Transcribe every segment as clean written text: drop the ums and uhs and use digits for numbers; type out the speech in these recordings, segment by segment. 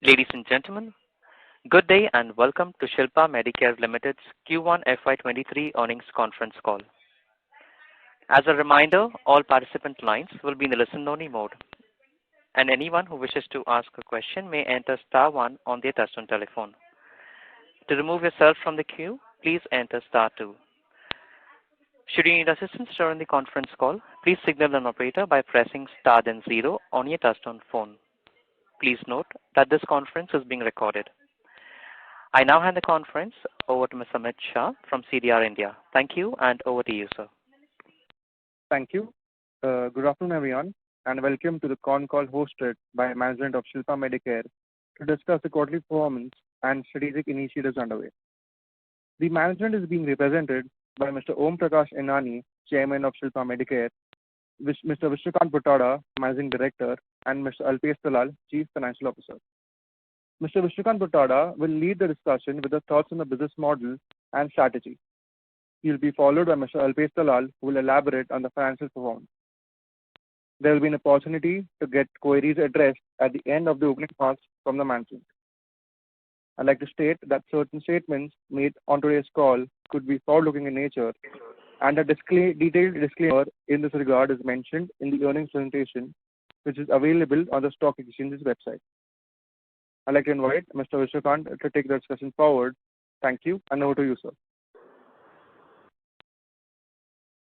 Ladies and gentlemen, good day and welcome to Shilpa Medicare Limited's Q1 FY23 earnings conference call. As a reminder, all participant lines will be in the listen-only mode, and anyone who wishes to ask a question may enter star one on their touchtone telephone. To remove yourself from the queue, please enter star two. Should you need assistance during the conference call, please signal an operator by pressing star then zero on your touchtone phone. Please note that this conference is being recorded. I now hand the conference over to Mr. Amit Shah from CDR India. Thank you, and over to you, sir. Thank you. Good afternoon, everyone, and welcome to the Concall hosted by management of Shilpa Medicare to discuss the quarterly performance and strategic initiatives underway. The management is being represented by Mr. Om Prakash Enani, Chairman of Shilpa Medicare, Mr. Vishrikant Buttada, Managing Director, and Mr. Alpesh Dalal, Chief Financial Officer. Mr. Vishrikant Buttada will lead the discussion with the thoughts on the business model and strategy. He will be followed by Mr. Alpesh Dalal, who will elaborate on the financial performance. There will be an opportunity to get queries addressed at the end of the opening remarks from the management. I'd like to state that certain statements made on today's call could be forward-looking in nature, and a detailed disclaimer in this regard is mentioned in the earnings presentation, which is available on the stock exchange's website. I'd like to invite Mr. Vishrikant to take the discussion forward. Thank you, and over to you, sir.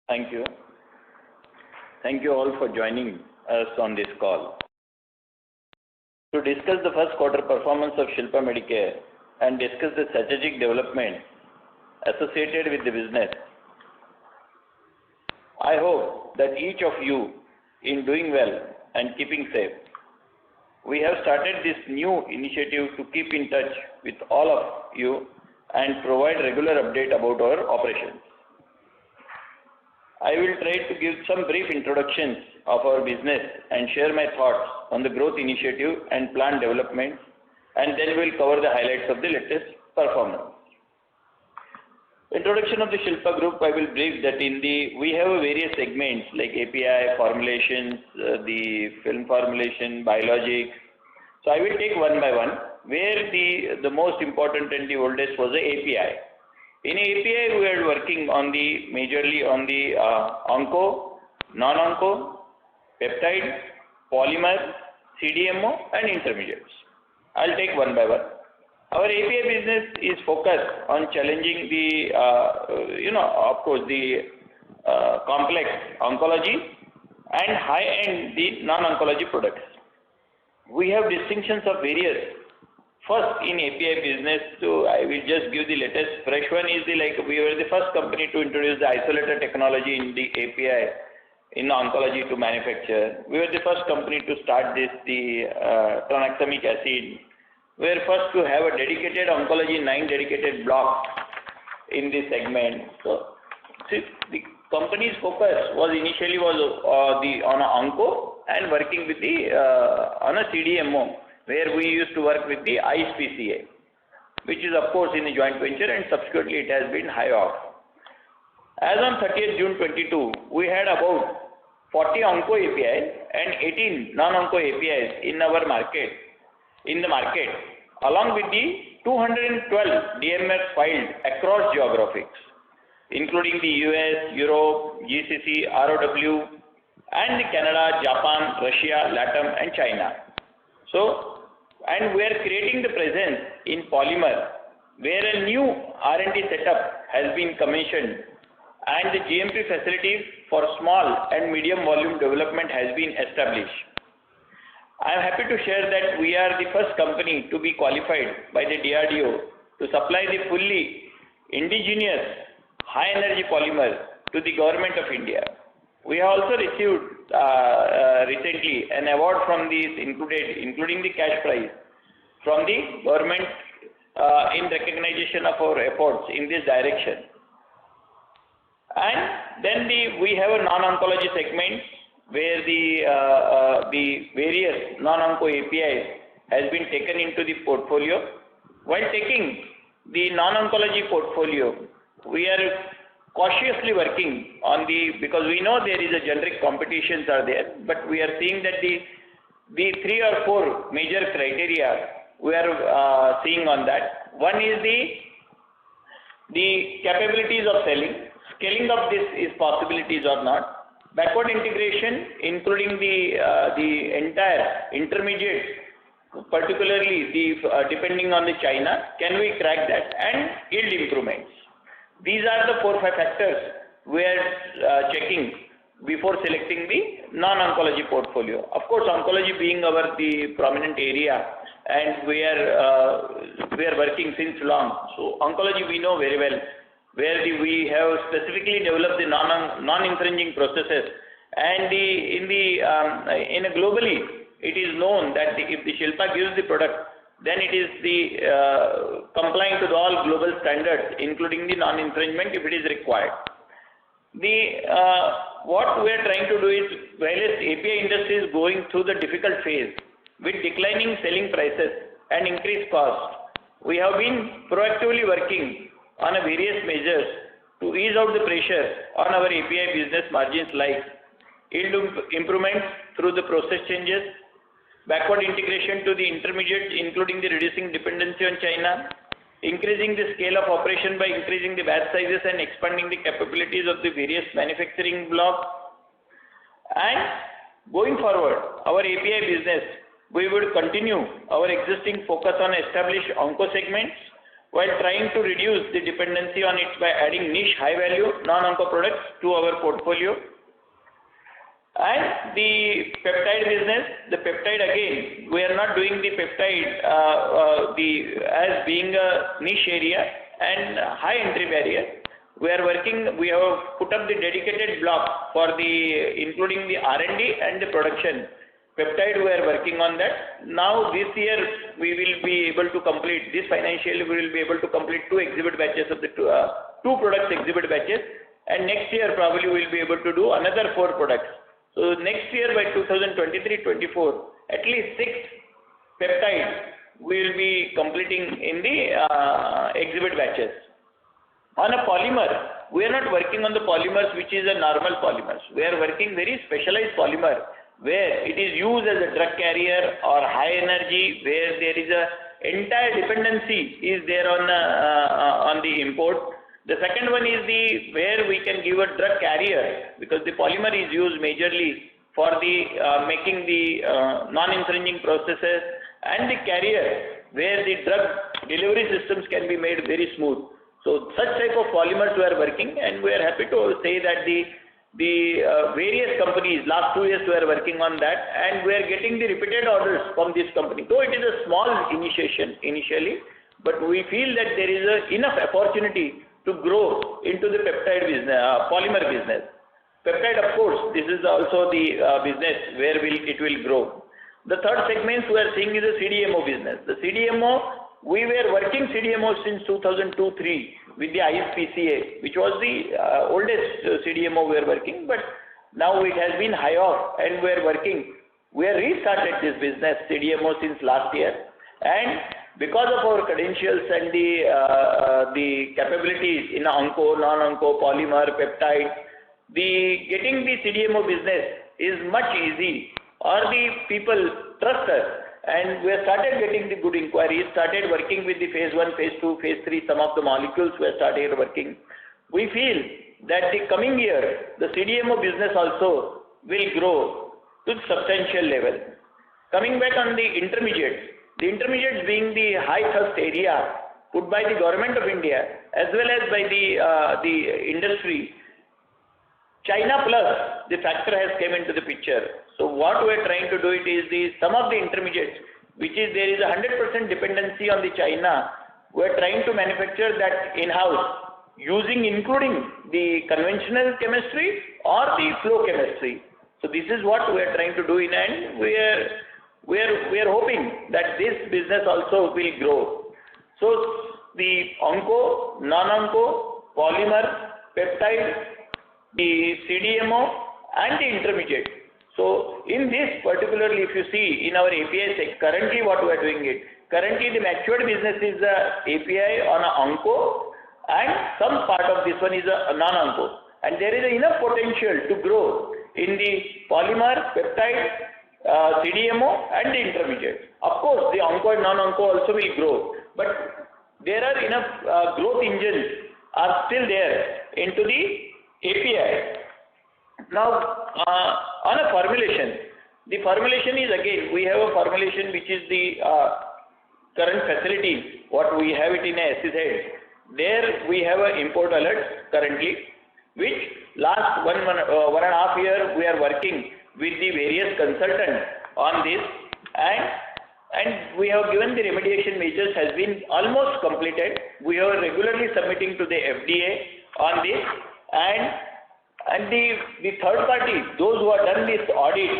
Thank you. Thank you all for joining us on this call. To discuss the first quarter performance of Shilpa Medicare and discuss the strategic development associated with the business, I hope that each of you is doing well and keeping safe. We have started this new initiative to keep in touch with all of you and provide regular update about our operations. I will try to give some brief introductions of our business and share my thoughts on the growth initiative and plan development, and then we'll cover the highlights of the latest performance. Introduction of the Shilpa Group, I will brief that we have various segments like API, formulations, the film formulation, biologics. So I will take one by one, where the most important and the oldest was the API. In API, we are working on majorly on the onco, non-onco, peptide, polymer, CDMO, and intermediates. I'll take one by one. Our API business is focused on challenging the, of course, the complex oncology and high-end the non-oncology products. We have distinctions of various. First, in API business, so I will just give the latest fresh one is we were the first company to introduce the isolator technology in the API in oncology to manufacture. We were the first company to start the tranexamic acid. We were first to have a dedicated oncology, 9 dedicated blocks in this segment. So, see, the company's focus was initially on onco and working with on a CDMO, where we used to work with the ISPCA, which is of course in a joint venture, and subsequently it has been high off. As on 30th June 22, we had about 40 onco APIs and 18 non-onco APIs in the market, along with the 212 DMFs filed across geographies, including the US, Europe, GCC, ROW, and the Canada, Japan, Russia, LATAM, and China. So, and we are creating the presence in polymer, where a new R&D setup has been commissioned, and the GMP facilities for small and medium volume development has been established. I am happy to share that we are the first company to be qualified by the DRDO to supply the fully indigenous high energy polymer to the government of India. We have also received recently an award from these including the cash prize from the government in recognition of our efforts in this direction. And then we have a non-oncology segment where the various non-onco APIs has been taken into the portfolio. While taking the non-oncology portfolio, we are cautiously working on because we know there is a generic competitions are there, but we are seeing that the 3 or 4 major criteria we are seeing on that. One is the capabilities of selling, scaling up this is possibilities or not, backward integration, including the entire intermediate, particularly depending on the China, can we crack that, and yield improvements. These are the 4-5 factors we are checking before selecting the non-oncology portfolio. Of course, oncology being the prominent area, and we are working since long. So oncology we know very well, where we have specifically developed the non-infringing processes, and globally it is known that if the Shilpa gives the product, then it is complying to all global standards, including the non-infringement if it is required. What we are trying to do is, while API industry is going through the difficult phase with declining selling prices and increased cost, we have been proactively working on various measures to ease out the pressure on our API business margins, like yield improvements through the process changes, backward integration to the intermediates, including the reducing dependency on China, increasing the scale of operation by increasing the batch sizes and expanding the capabilities of the various manufacturing blocks. And going forward, our API business, we would continue our existing focus on established onco segments while trying to reduce the dependency on it by adding niche high-value non-onco products to our portfolio. And the peptide business, the peptide again, we are not doing the peptide as being a niche area and high entry barrier. We have put up the dedicated block for including the R&D and the production. Peptide, we are working on that. Now this year we will be able to complete, this financial year we will be able to complete 2 exhibit batches of the two products exhibit batches, and next year probably we will be able to do another 4 products. So next year by 2023-24, at least 6 peptides we will be completing in the exhibit batches. On a polymer, we are not working on the polymers which is a normal polymers. We are working very specialized polymer where it is used as a drug carrier or high energy, where there is a entire dependency is there on the import. The second one is where we can give a drug carrier, because the polymer is used majorly for the making the non-infringing processes, and the carrier where the drug delivery systems can be made very smooth. So such type of polymers we are working, and we are happy to say that the various companies, last 2 years we are working on that, and we are getting the repeated orders from this company. Though it is a small initiation initially, but we feel that there is enough opportunity to grow into the peptide business, polymer business. Peptide, of course, this is also the business where it will grow. The third segment we are seeing is the CDMO business. The CDMO, we were working CDMO since 2002-03 with the ISPCA, which was the oldest CDMO we are working, but now it has been high off and we are working. We have restarted this business CDMO since last year, and because of our credentials and the capabilities in onco, non-onco, polymer, peptide, getting the CDMO business is much easy, or the people trust us, and we have started getting the good inquiries, started working with the phase 1, phase 2, phase 3, some of the molecules we have started working. We feel that the coming year, the CDMO business also will grow to substantial level. Coming back on the intermediates being the high thrust area put by the government of India as well as by the industry, China plus the factor has come into the picture. So what we are trying to do it is some of the intermediates, which is there is a 100% dependency on the China, we are trying to manufacture that in-house including the conventional chemistry or the flow chemistry. So this is what we are trying to do and we are hoping that this business also will grow. So the onco, non-onco, polymer, peptide, the CDMO and the intermediate. So in this particularly, if you see in our API sector, currently what we are doing currently the matured business is the API on a onco, and some part of this one is a non-onco, and there is enough potential to grow in the polymer, peptide, CDMO and the intermediate. Of course, the onco onco and non-onco also will grow. But there are enough growth engines are still there into the API. Now, on a formulation, the formulation is again, we have a formulation which is the current facility, what we have it in a SEZ. There we have an import alert currently, which last one and a half year we are working with the various consultants on this, and we have given the remediation measures has been almost completed. We are regularly submitting to the FDA on this, and the third party, those who have done this audit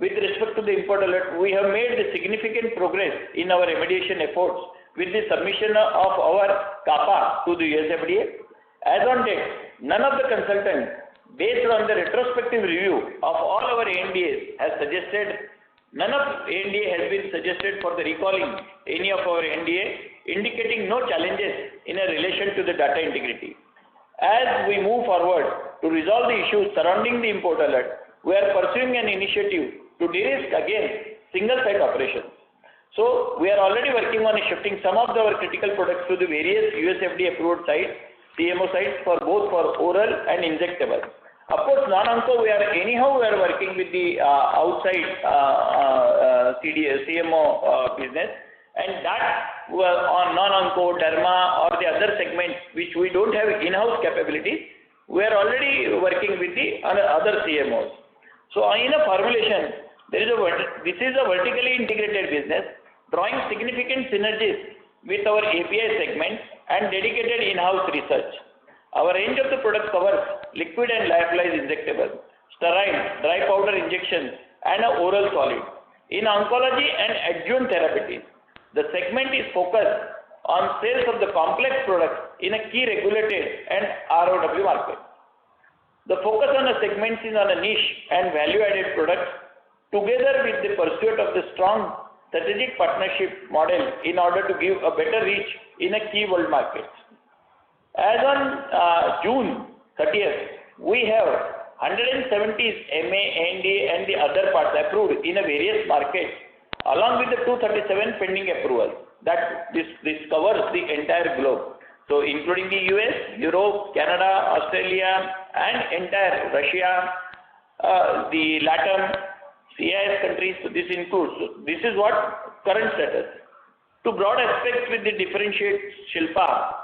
with respect to the import alert, we have made the significant progress in our remediation efforts with the submission of our CAPA to the US FDA. As on date, none of the consultants, based on the retrospective review of all our ANDAs, has suggested, none of ANDA has been suggested for the recalling any of our ANDA, indicating no challenges in relation to the data integrity. As we move forward to resolve the issues surrounding the import alert, we are pursuing an initiative to de-risk again single site operations. So we are already working on shifting some of our critical products to the various US FDA approved sites, CMO sites, for both for oral and injectable. Of course, non-onco we are working with the outside CMO business, and that on non-onco, derma, or the other segments which we don't have in-house capabilities, we are already working with the other CMOs. So in a formulation, this is a vertically integrated business, drawing significant synergies with our API segment and dedicated in-house research. Our range of the product covers liquid and lyophilized injectable, sterile, dry powder injections, and an oral solid. In oncology and adjuvant therapies, the segment is focused on sales of the complex products in a key regulated and ROW market. The focus on the segments is on a niche and value-added products, together with the pursuit of the strong strategic partnership model in order to give a better reach in a key world markets. As on June 30th, we have 170 MA, NDA, and the other parts approved in a various markets, along with the 237 pending approvals. That this covers the entire globe. So including the US, Europe, Canada, Australia, and entire Russia, the LATAM, CIS countries, so this includes. So this is what current status. To broad aspects with the differentiate Shilpa,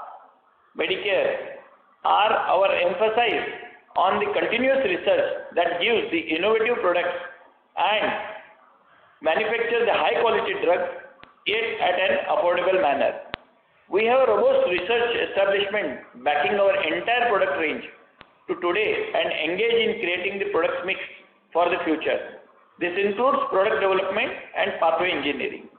Medicare, are our emphasis on the continuous research that gives the innovative products and manufacture the high quality drugs yet at an affordable manner. We have a robust research establishment backing our entire product range to today and engage in creating the product mix for the future. This includes product development and pathway engineering.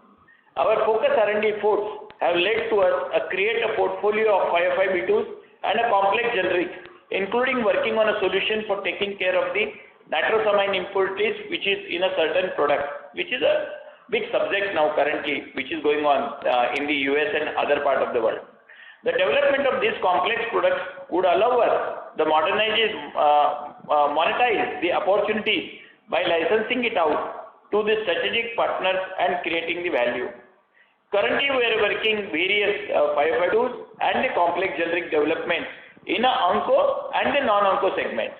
Our focus R&D efforts have led to us create a portfolio of 505(b)(2)s and a complex generics, including working on a solution for taking care of the nitrosamine impurities, which is in a certain product, which is a big subject now currently, which is going on in the US and other part of the world. The development of these complex products would allow us the monetize the opportunity by licensing it out to the strategic partners and creating the value. Currently, we are working various 505(b)(2)s and the complex generic development in a onco and the non-onco segments.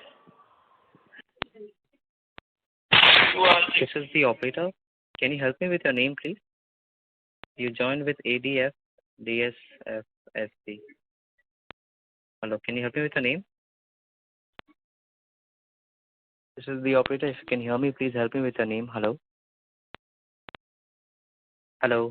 This is the operator. Can you help me with your name, please? You joined with ADF DSFSC. Hello, can you help me with your name? This is the operator. If you can hear me, please help me with your name. Hello. Hello.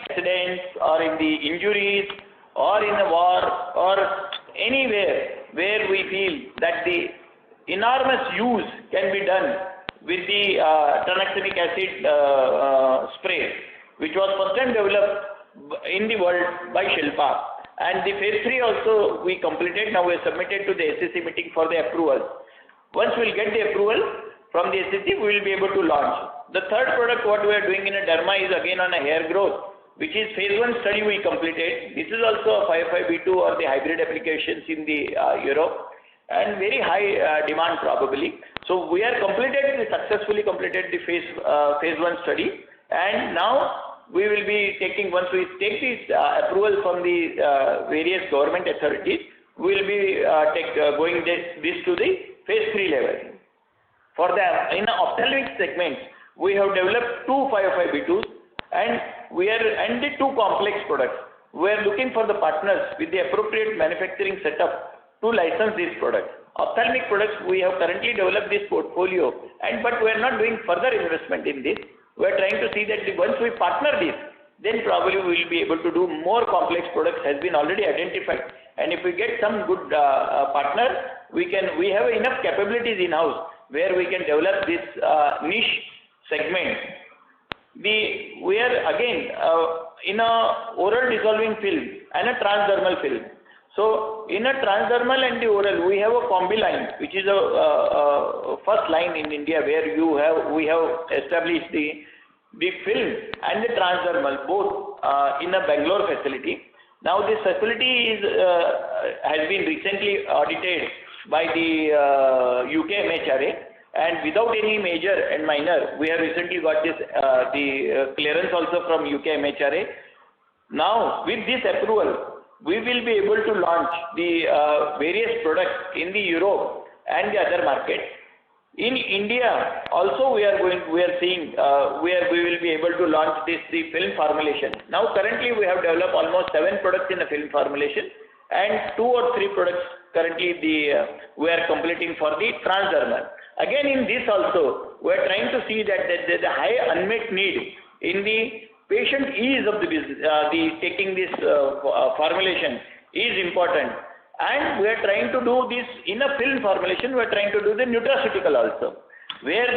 Accidents or in the injuries or in the war or anywhere where we feel that the enormous use can be done with the tranexamic acid spray, which was first time developed in the world by Shilpa. And the phase 3 also we completed. Now we have submitted to the SEC meeting for the approval. Once we will get the approval from the SEC, we will be able to launch. The third product what we are doing in a derma is again on a hair growth, which is phase 1 study we completed. This is also a 505(b)(2) or the hybrid applications in the Europe. and very high demand probably. So we successfully completed the phase 1 study, and now we will be taking, once we take this approval from the various government authorities, we will be going this to the phase 3 level. For the in the ophthalmic segment, we have developed two 505(b)(2)s and the two complex products. We are looking for the partners with the appropriate manufacturing setup to license these products. Ophthalmic products, we have currently developed this portfolio, but we are not doing further investment in this. We are trying to see that once we partner this, then probably we will be able to do more complex products has been already identified. And if we get some good partner, we have enough capabilities in-house where we can develop this niche segment. We are again in a oral dissolving film and a transdermal film. So in a transdermal and the oral, we have a combi line, which is a first line in India where we have established the film and the transdermal both in a Bangalore facility. Now this facility has been recently audited by the UK MHRA, and without any major and minor, we have recently got this the clearance also from UK MHRA. Now with this approval, we will be able to launch the various products in the Europe and the other markets. In India also we will be able to launch the film formulation. Now currently we have developed almost 7 products in the film formulation, and 2 or 3 products currently we are completing for the transdermal. Again in this also we are trying to see that the high unmet need in the patient ease of the business, taking this formulation is important, and we are trying to do this in a film formulation. We are trying to do the nutraceutical also, where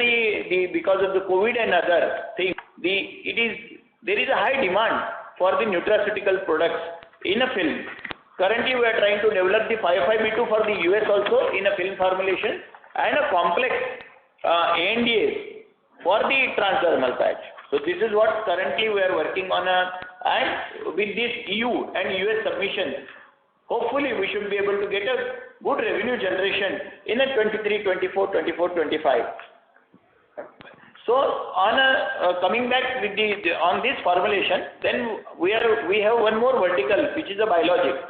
because of the COVID and other things, there is a high demand for the nutraceutical products in a film. Currently, we are trying to develop the 505(b)(2) for the US also in a film formulation, and a complex ANDAs for the transdermal patch. So this is what currently we are working on, and with this EU and US submission, hopefully we should be able to get a good revenue generation in a 23, 24, 25. So coming back with on this formulation, then we have one more vertical, which is a biologic.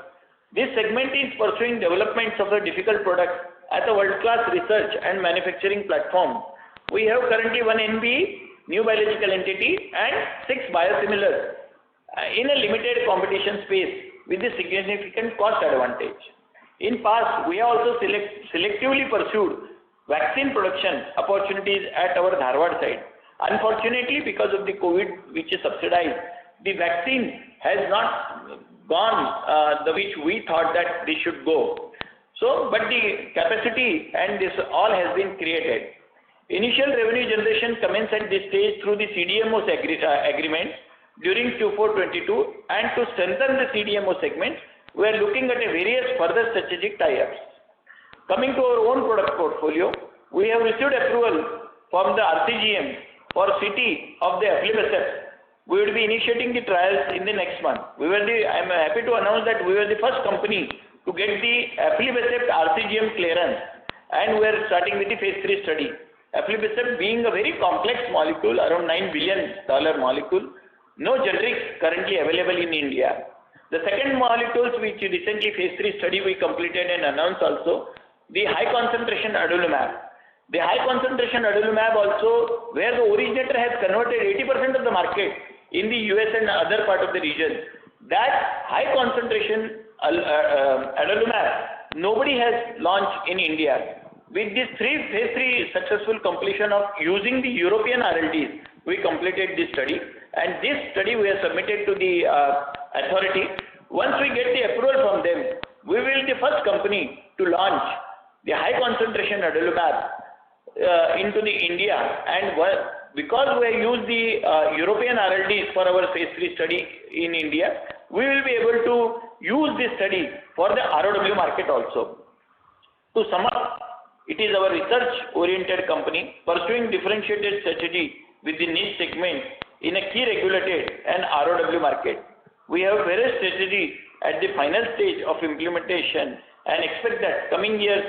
This segment is pursuing developments of the difficult products at a world-class research and manufacturing platform. We have currently 1 NBE, new biological entity, and 6 biosimilars in a limited competition space with a significant cost advantage. In past, we have also selectively pursued vaccine production opportunities at our Dharwad site. Unfortunately, because of the COVID, which is subsidized, the vaccine has not gone which we thought that they should go. So, but the capacity and this all has been created. Initial revenue generation commenced at this stage through the CDMO agreement during Q4 22, and to strengthen the CDMO segment, we are looking at various further strategic tie-ups. Coming to our own product portfolio, we have received approval from the RCGM for CT of the aflibercept. We will be initiating the trials in the next month. I am happy to announce that we were the first company to get the aflibercept RCGM clearance, and we are starting with the phase 3 study. Aflibercept being a very complex molecule, around $9 billion molecule, no generics currently available in India. The second molecules which recently phase 3 study we completed and announced also, the high concentration adalimumab. The high concentration adalimumab also, where the originator has converted 80% of the market in the US and other part of the region. That high concentration adalimumab, nobody has launched in India. With this phase 3 successful completion of using the European RLDs, we completed this study, and this study we have submitted to the authority. Once we get the approval from them, we will be the first company to launch the high concentration adalimumab into the India, and because we have used the European RLDs for our phase 3 study in India, we will be able to use this study for the ROW market also. To sum up, it is our research-oriented company pursuing differentiated strategy with the niche segment in a key regulated and ROW market. We have various strategies at the final stage of implementation and expect that coming years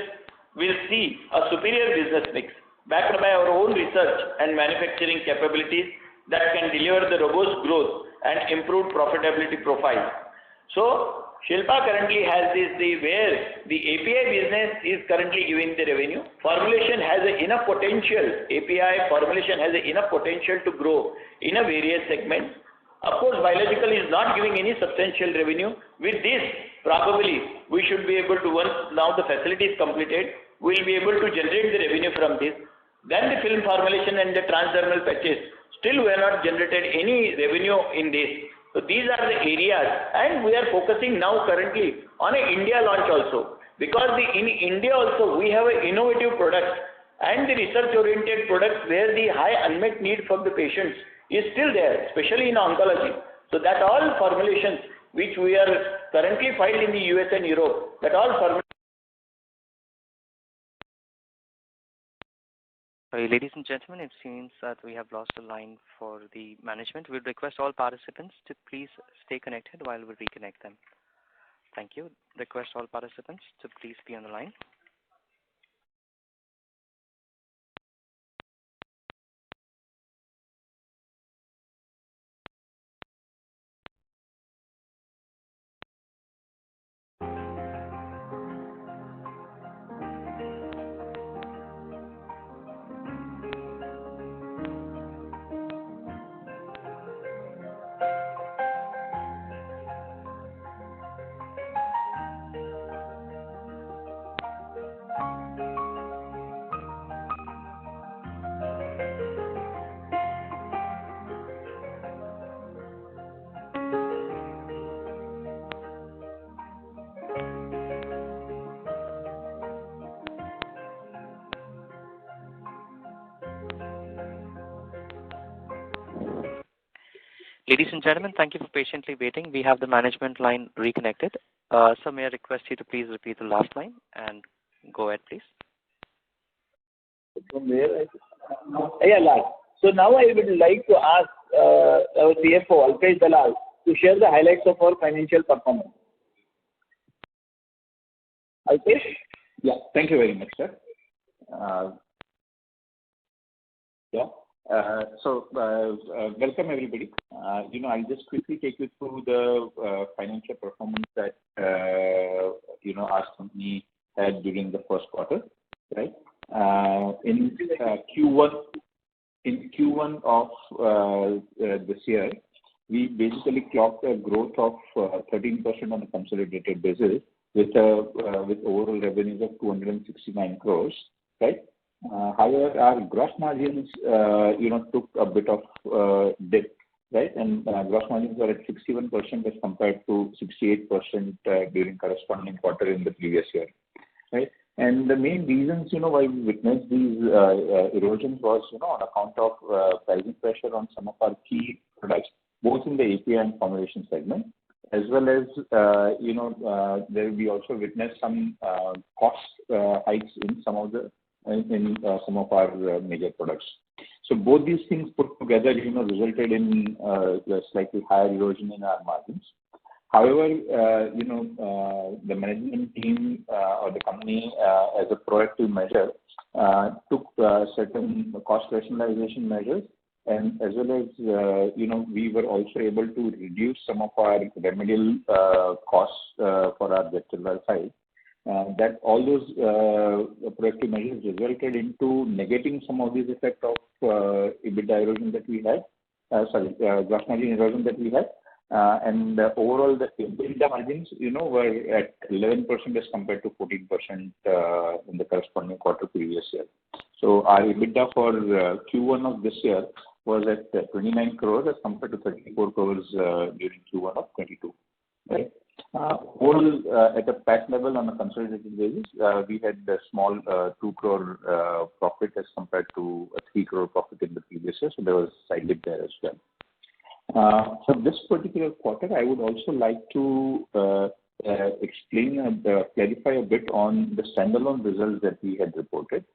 will see a superior business mix backed by our own research and manufacturing capabilities that can deliver the robust growth and improved profitability profile. So Shilpa currently has where the API business is currently giving the revenue. Formulation has enough potential. API formulation has enough potential to grow in a various segments. Of course, biological is not giving any substantial revenue. With this, probably we should be able to, once now the facility is completed, we will be able to generate the revenue from this. Then the film formulation and the transdermal patches, still we have not generated any revenue in this. So these are the areas, and we are focusing now currently on a India launch also, because in India also we have innovative products and the research oriented products where the high unmet need for the patients is still there, especially in oncology. So that all formulations which we are currently filed in the US and Europe, that all formulations. Ladies and gentlemen, it seems that we have lost the line for the management. We request all participants to please stay connected while we reconnect them. Thank you. Request all participants to please be on the line. Ladies and gentlemen, thank you for patiently waiting. We have the management line reconnected. So may I request you to please repeat the last line and go ahead, please. From where yeah, last. So now I would like to ask our CFO, Alpesh Dalal, to share the highlights of our financial performance. Alpesh? Yeah, thank you very much, sir. Welcome everybody. I'll just quickly take you through the financial performance that our company had during the first quarter, right? In Q1 of this year, we basically clocked a growth of 13% on a consolidated basis with overall revenues of 269 crores, right? However, our gross margins, took a bit of dip, right? And gross margins were at 61% as compared to 68% during corresponding quarter in the previous year, right? And the main reasons, why we witnessed these erosions was, on account of pricing pressure on some of our key products, both in the API and formulation segment, as well as, there we also witnessed some cost hikes in some of our major products. So both these things put together, resulted in a slightly higher erosion in our margins. However, the management team or the company, as a proactive measure, took certain cost rationalization measures, and as well as, we were also able to reduce some of our remedial costs for our Vector side. That all those proactive measures resulted into negating some of these effect of EBITDA erosion that we had, gross margin erosion that we had. And overall, the EBITDA margins, were at 11% as compared to 14% in the corresponding quarter previous year. So our EBITDA for Q1 of this year was at 29 crores as compared to 34 crores during Q1 of 22. Right? Overall, at a PAT level on a consolidated basis, we had a small 2 crore profit as compared to a 3 crore profit in the previous year. So there was a side dip there as well. For this particular quarter, I would also like to explain and clarify a bit on the standalone results that we had reported.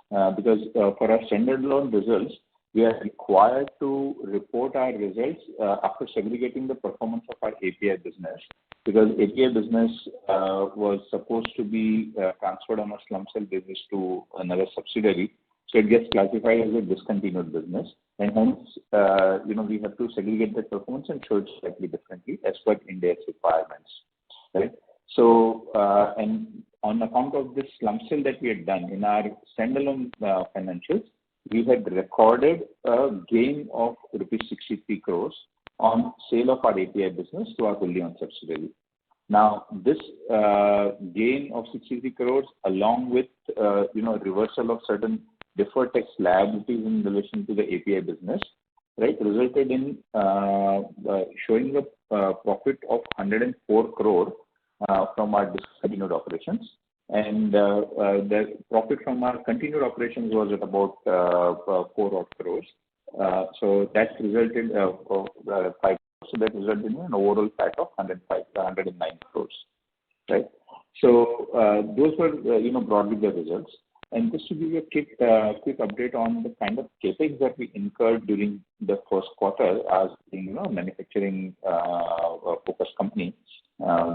Because for our standalone results, we are required to report our results after segregating the performance of our API business, because API business was supposed to be transferred on a slump sale basis to another subsidiary. So it gets classified as a discontinued business, and hence, we have to segregate the performance and show it slightly differently as per India's requirements, right? So, and on account of this slump sale that we had done in our standalone financials, we had recorded a gain of rupees 63 crores on sale of our API business to our wholly owned subsidiary. Now, this gain of 63 crores, along with reversal of certain deferred tax liabilities in relation to the API business, right, resulted in showing a profit of 104 crore from our discontinued operations, and the profit from our continued operations was at about 4 crores. So that resulted 5 crores. So that resulted in an overall PAT of 109 crores, right? So those were broadly the results. And just to give you a quick update on the kind of capex that we incurred during the first quarter, as being a manufacturing focused company,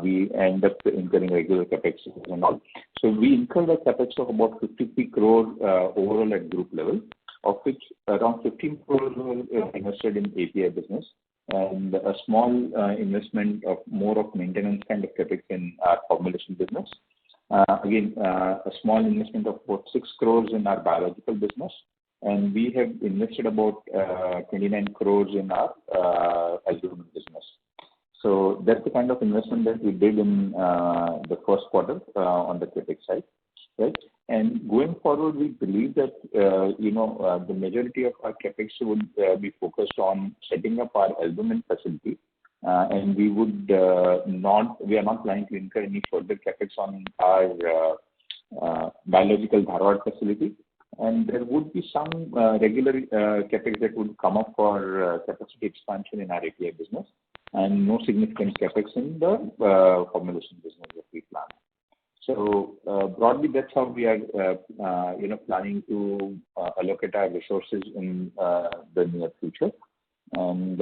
we end up incurring regular capex and all. So we incurred a capex of about 53 crore overall at group level, of which around 15 crores were invested in API business, and a small investment of more of maintenance kind of capex in our formulation business. Again, a small investment of about 6 crores in our biological business, and we have invested about 29 crores in our albumin business. So that's the kind of investment that we did in the first quarter on the capex side, right? And going forward, we believe that the majority of our capex would be focused on setting up our albumin facility. And we are not planning to incur any further capex on our biological Dharwad facility. And there would be some regular capex that would come up for capacity expansion in our API business, and no significant capex in the formulation business that we plan. So broadly, that's how we are, planning to allocate our resources in the near future. And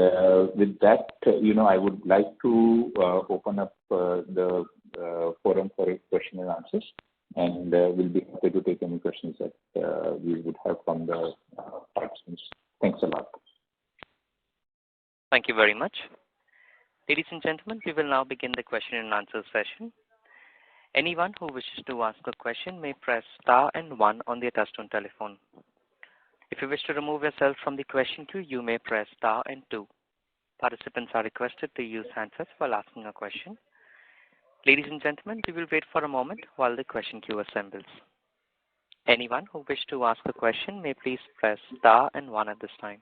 with that, I would like to open up the forum for question and answers, and we'll be happy to take any questions that we would have from the participants. Thanks a lot. Thank you very much. Ladies and gentlemen, we will now begin the question and answer session. Anyone who wishes to ask a question may press star and 1 on their touchtone telephone. If you wish to remove yourself from the question queue, you may press star and 2. Participants are requested to use handsets while asking a question. Ladies and gentlemen, we will wait for a moment while the question queue assembles. Anyone who wishes to ask a question may please press star and 1 at this time.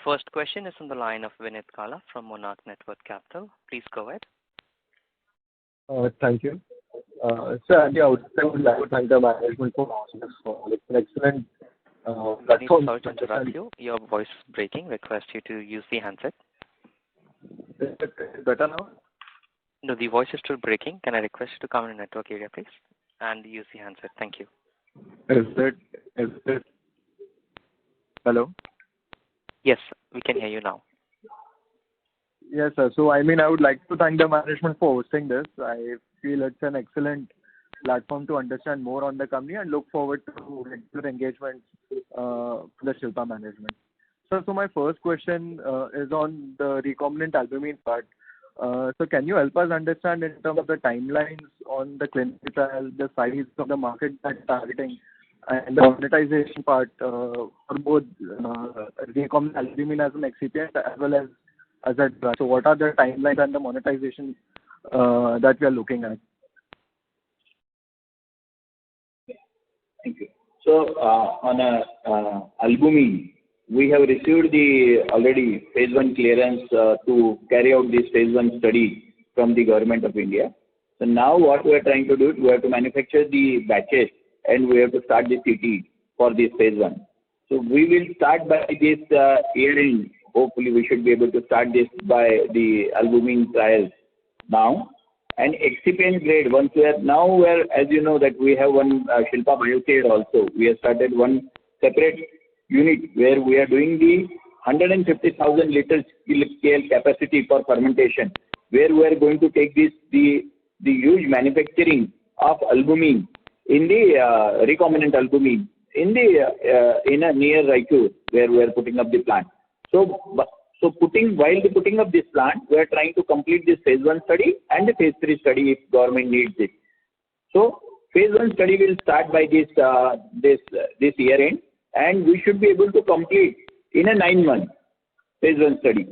First question is on the line of Vinit Kala from Monarch Network Capital. Please go ahead. Thank you. Sir, at the outset, I would like to thank the management for this call. It's an excellent platform. Sorry to interrupt you. Your voice is breaking. Request you to use the handset. Is it better now? No, the voice is still breaking. Can I request you to come in a network area, please, and use the handset? Thank you. Is it? Hello? Yes, we can hear you now. Yes, sir. So, I would like to thank the management for hosting this. I feel it's an excellent platform to understand more on the company and look forward to regular engagement for the Shilpa management. So my first question is on the recombinant albumin part. So can you help us understand in terms of the timelines on the clinical trial, the size of the market that's targeting, and the monetization part for both recombinant albumin as an excipient as well as a drug? So what are the timelines and the monetization that we are looking at? Thank you. So on albumin, we have received the already phase 1 clearance to carry out this phase 1 study from the government of India. So now what we are trying to do, we have to manufacture the batches and we have to start the CT for this phase 1. So we will start by this year end. Hopefully we should be able to start this by the albumin trials now. And excipient grade, once we are now, where as you know that we have one Shilpa Biocare also. We have started one separate unit where we are doing the 150,000 liters scale capacity for fermentation, where we are going to take this the huge manufacturing of albumin in the recombinant albumin in the near Raichur, where we are putting up the plant. So while putting up this plant, we are trying to complete this phase 1 study and the phase 3 study if government needs it. So phase 1 study will start by this year end, and we should be able to complete in a 9 months phase 1 study.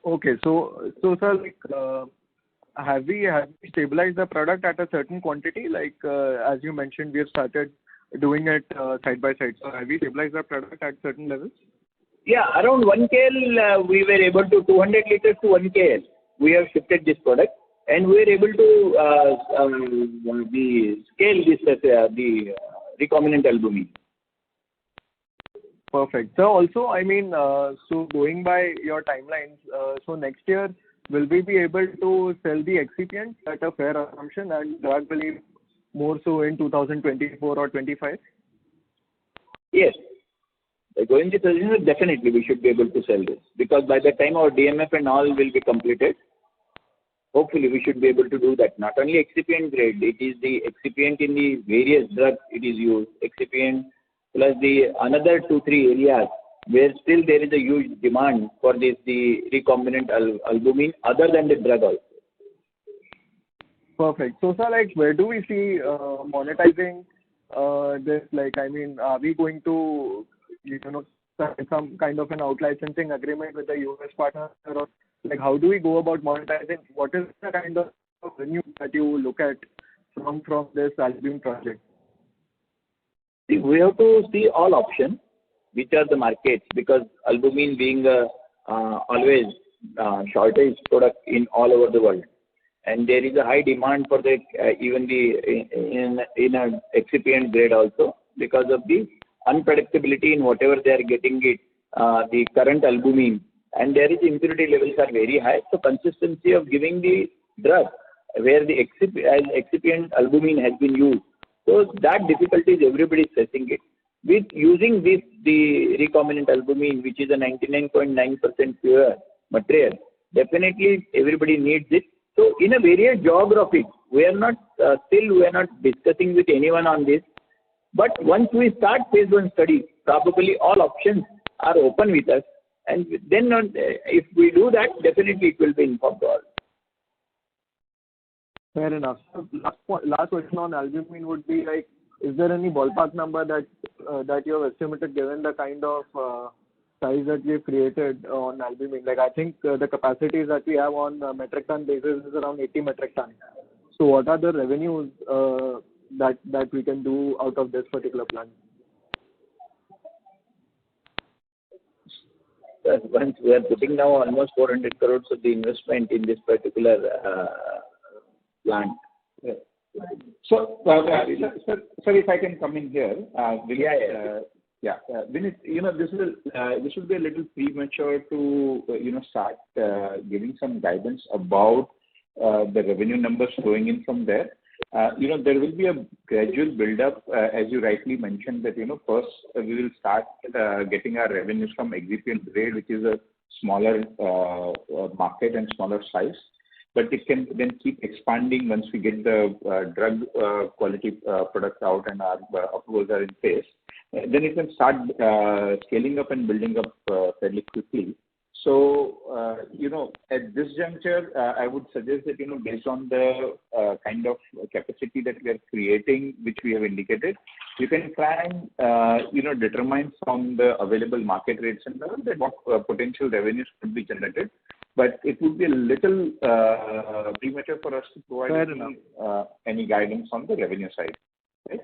Okay, so sir, like, have we stabilized the product at a certain quantity? Like as you mentioned, we have started doing it side by side. So have we stabilized the product at certain levels? Yeah, around 1 KL we were able to 200 liters to 1 KL. We have shifted this product, and we are able to scale this the recombinant albumin. Perfect. So also, I mean, so going by your timelines, so next year, will we be able to sell the excipient at a fair assumption, and drug will be more so in 2024 or 25? Yes. Going to solution, definitely we should be able to sell this, because by the time our DMF and all will be completed, hopefully we should be able to do that. Not only excipient grade, it is the excipient in the various drugs it is used, excipient plus the another 2-3 areas where still there is a huge demand for this, the recombinant albumin other than the drug also. Perfect. So sir, like, where do we see monetizing this? Like, I mean, are we going to, sign some kind of an out-licensing agreement with the US partner, or like, how do we go about monetizing? What is the kind of revenue that you look at from this albumin project? See, we have to see all options, which are the markets, because albumin being always shortage product in all over the world, and there is a high demand for the even the in a excipient grade also, because of the unpredictability in whatever they are getting it, the current albumin, and there is impurity levels are very high. So consistency of giving the drug where the excipient albumin has been used. So that difficulty is everybody is facing it. With using this, the recombinant albumin, which is a 99.9% pure material, definitely everybody needs it. So in a various geographies, we are not discussing with anyone on this. But once we start phase 1 study, probably all options are open with us, and then if we do that, definitely it will be informed to all. Fair enough. So last question on albumin would be, like, is there any ballpark number that you have estimated given the kind of size that we've created on albumin? Like, I think the capacities that we have on metric ton basis is around 80 metric ton. So what are the revenues that we can do out of this particular plant? Once we are putting now almost 400 crores of the investment in this particular plant. Yeah. So, sir, if I can come in here, Vinit, Vinit, this will be a little premature to start giving some guidance about the revenue numbers flowing in from there. There will be a gradual build-up, as you rightly mentioned, that, first we will start getting our revenues from excipient grade, which is a smaller market and smaller size. But it can then keep expanding once we get the drug quality products out and our approvals are in place. Then it can start scaling up and building up fairly quickly. So, at this juncture, I would suggest that, based on the kind of capacity that we are creating, which we have indicated, you can try and, determine from the available market rates and that what potential revenues could be generated. But it would be a little premature for us to provide any guidance on the revenue side. Right?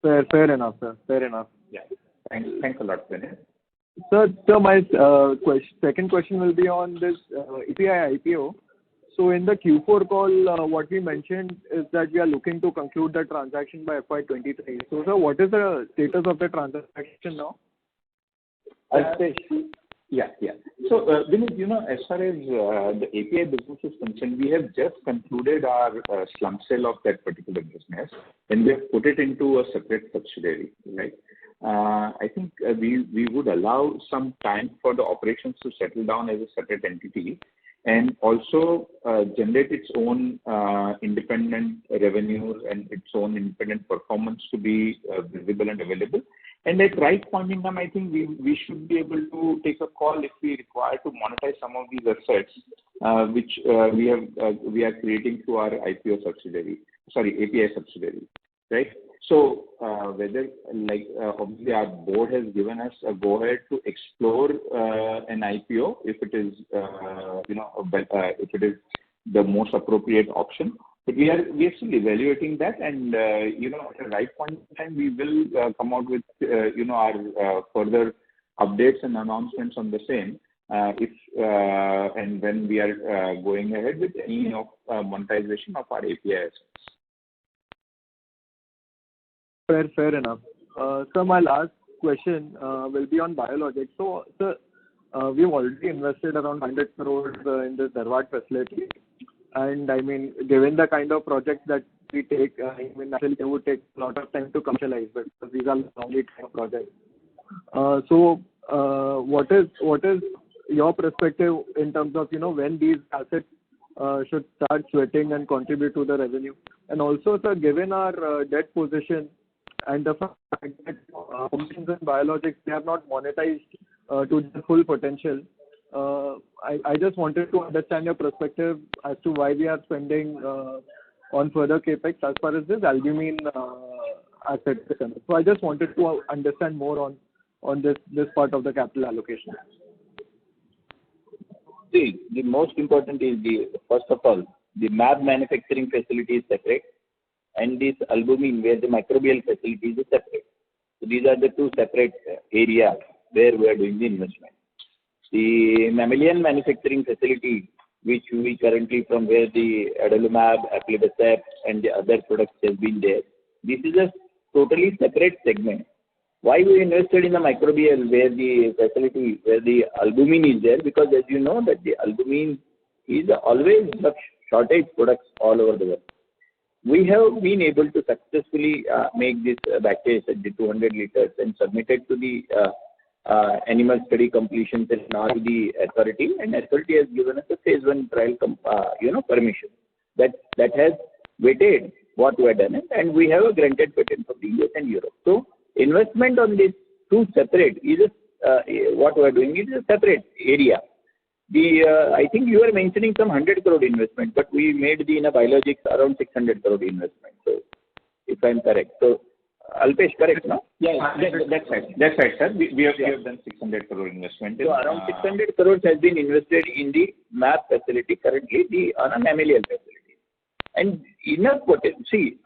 Fair enough, sir. Fair enough. Yeah. Thanks a lot, Vinay. So my second question will be on this API IPO. So in the Q4 call, what we mentioned is that we are looking to conclude the transaction by FY23. So, sir, what is the status of the transaction now? Yeah, yeah. So, Vinit, as far as the API business is concerned, we have just concluded our slump sale of that particular business, and we have put it into a separate subsidiary, right? I think we would allow some time for the operations to settle down as a separate entity, and also generate its own independent revenues and its own independent performance to be visible and available. And at right point in time, I think we should be able to take a call if we require to monetize some of these assets, which we are creating through our IPO subsidiary, API subsidiary, right? So whether obviously our board has given us a go ahead to explore an IPO if it is if it is the most appropriate option. But we are still evaluating that, and at the right point in time, we will come out with our further updates and announcements on the same if and when we are going ahead with any monetization of our API assets. Fair enough. So my last question will be on biologics. So, sir, we've already invested around 100 crores in the Dharwad facility. And I mean, given the kind of projects that we take, naturally it would take a lot of time to commercialize, but these are long lead time projects. So, what is your perspective in terms of when these assets should start sweating and contribute to the revenue? And also, sir, given our debt position and the fact that functions and biologics, they have not monetized to the full potential, I just wanted to understand your perspective as to why we are spending on further capex as far as this albumin asset is concerned. So I just wanted to understand more on this part of the capital allocation. See, the most important is first of all, the MAB manufacturing facility is separate, and this albumin where the microbial facility is separate. So these are the two separate areas where we are doing the investment. The mammalian manufacturing facility, which we currently from where the adalimumab, aflibercept, and the other products have been there, this is a totally separate segment. Why we invested in the microbial where the facility, where the albumin is there? Because as you know that the albumin is always the shortage products all over the world. We have been able to successfully make this batches at the 200 liters and submitted to the animal study completion and now the authority, and authority has given us a phase 1 trial permission. That has waited what we have done, and we have a granted patent from the US and Europe. So investment on these two separate is what we are doing. It is a separate area. I think you were mentioning some 100 crore investment, but we made in a biologics around 600 crore investment. So if I am correct, so Alpesh, correct, no? Yeah, that's right. That's right, sir. We have done 600 crore investment. So around 600 crores has been invested in the MAP facility currently on a mammalian facility. And enough see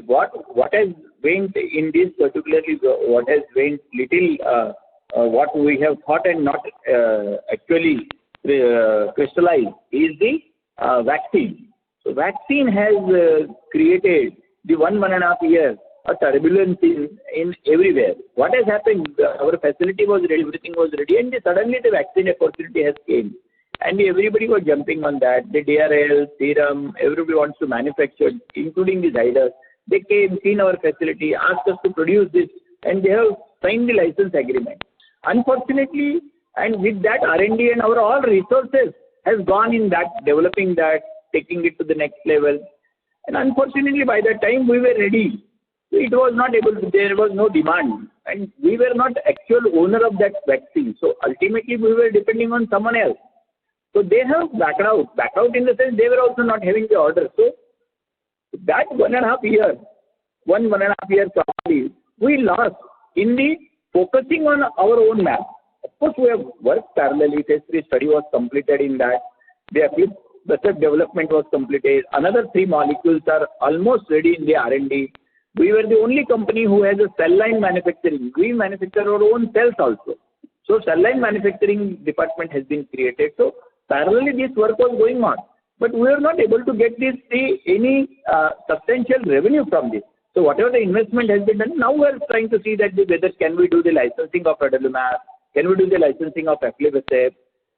what has went in this particularly what has went little what we have thought and not actually crystallized is the vaccine. So vaccine has created the 1.5 years a turbulence in everywhere. What has happened? Our facility was ready, everything was ready, and suddenly the vaccine opportunity has came, and everybody was jumping on that. The DRL, serum, everybody wants to manufacture, including the Zydus. They came, seen our facility, asked us to produce this, and they have signed the license agreement. Unfortunately, and with that R&D and our all resources has gone in that, developing that, taking it to the next level. And unfortunately, by the time we were ready, it was not able to, there was no demand. And we were not actual owner of that vaccine. So ultimately, we were depending on someone else. So they have backed out. Backed out in the sense they were also not having the order. So that 1.5 years, 1.5 years probably, we lost in the focusing on our own map. Of course, we have worked parallelly. Phase 3 study was completed in that. The development was completed. Another 3 molecules are almost ready in the R&D. We were the only company who has a cell line manufacturing. We manufacture our own cells also. So cell line manufacturing department has been created. So parallelly this work was going on. But we were not able to get any substantial revenue from this. So whatever the investment has been done, now we are trying to see that whether can we do the licensing of adalimumab, Can we do the licensing of aflibercept?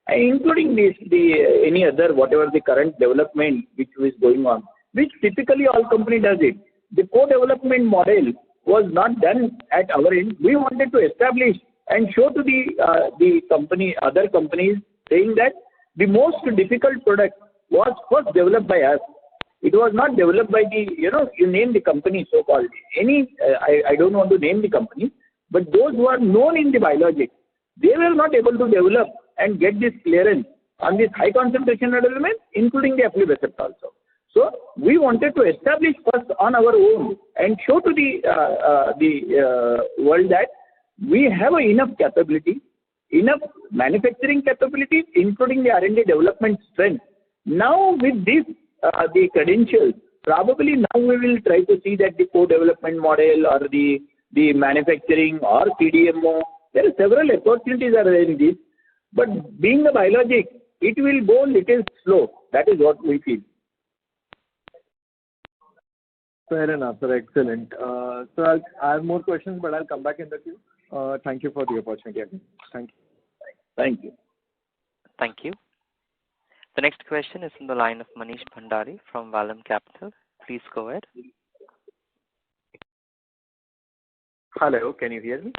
Including any other, whatever the current development which is going on, which typically all company does it. The co-development model was not done at our end. We wanted to establish and show to the company, other companies, saying that the most difficult product was first developed by us. It was not developed by you name the company so-called. I don't want to name the company, but those who are known in the biologics, they were not able to develop and get this clearance on this high concentration development, including the aflibercept also. So we wanted to establish first on our own and show to the world that we have enough capability, enough manufacturing capability, including the R&D development strength. Now with this, the credentials, probably now we will try to see that the co-development model or the manufacturing or CDMO, there are several opportunities are there in this. But being a biologic, it will go little slow. That is what we feel. Fair enough, sir. Excellent. So I have more questions, but I'll come back in the queue. Thank you for the opportunity again. Thank you. Thank you. Thank you. The next question is from the line of Manish Bhandari from Valum Capital. Please go ahead. Hello, can you hear me?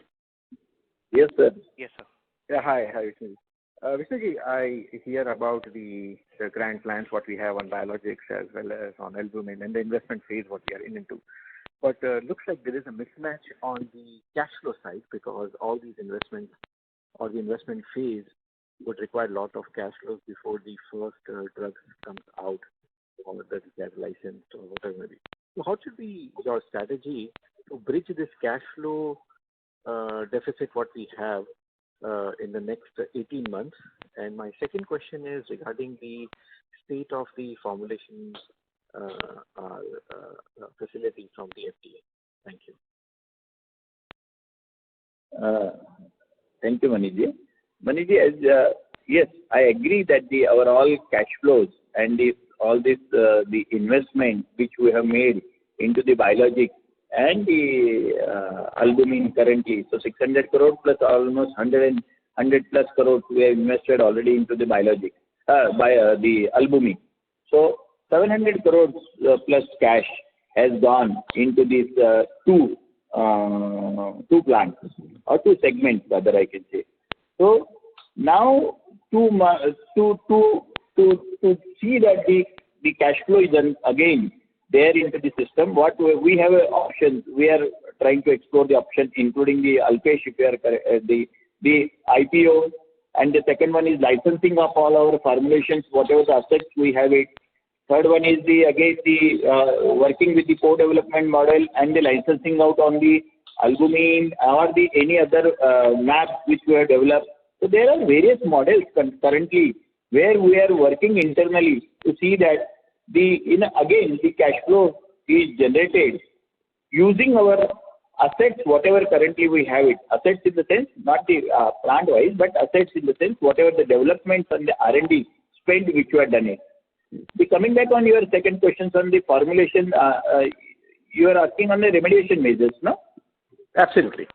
Yes, sir. Yes, sir. Yeah, hi, Vishnu. Vishnuji, I hear about the grand plans what we have on biologics as well as on albumin and the investment phase what we are into. But looks like there is a mismatch on the cash flow side because all these investments or the investment phase would require a lot of cash flows before the first drug comes out or that is get licensed or whatever it may be. So how should be your strategy to bridge this cash flow deficit what we have in the next 18 months? And my second question is regarding the state of the formulation facility from the FDA. Thank you. Thank you, Maniji. Maniji, yes, I agree that our all cash flows and the investment which we have made into the biologics and the albumin currently, so 600 crore plus almost 100 plus crores we have invested already into the biologics, the albumin. So 700 crores plus cash has gone into these two plants or two segments, rather I can say. So now to see that the cash flow is again there into the system, what we have options, we are trying to explore the option, including the Alpesh, if you are the IPO, and the second one is licensing of all our formulations, whatever the assets we have it. Third one is working with the co-development model and the licensing out on the albumin or the any other map which we have developed. So there are various models currently where we are working internally to see that the cash flow is generated using our assets, whatever currently we have it. Assets in the sense, not the plant-wise, but assets in the sense, whatever the developments and the R&D spend which we have done it. Coming back on your second questions on the formulation, you are asking on the remediation measures, no? Absolutely.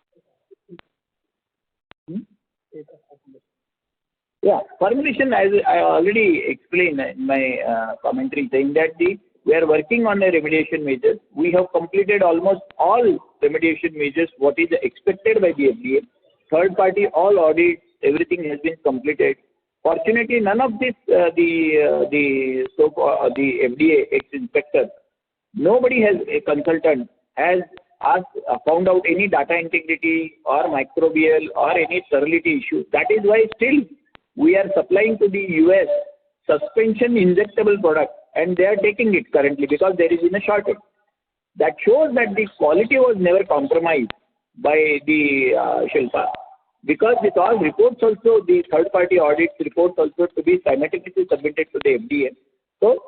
Yeah, formulation, as I already explained in my commentary, saying that we are working on the remediation measures. We have completed almost all remediation measures, what is expected by the FDA. Third party, all audits, everything has been completed. Fortunately, none of this, the FDA ex-inspector, nobody has, a consultant, has found out any data integrity or microbial or any sterility issue. That is why still we are supplying to the US suspension injectable product, and they are taking it currently because there is a shortage. That shows that the quality was never compromised by the Shilpa, because with all reports also, the third-party audit reports also to be simultaneously submitted to the FDA. So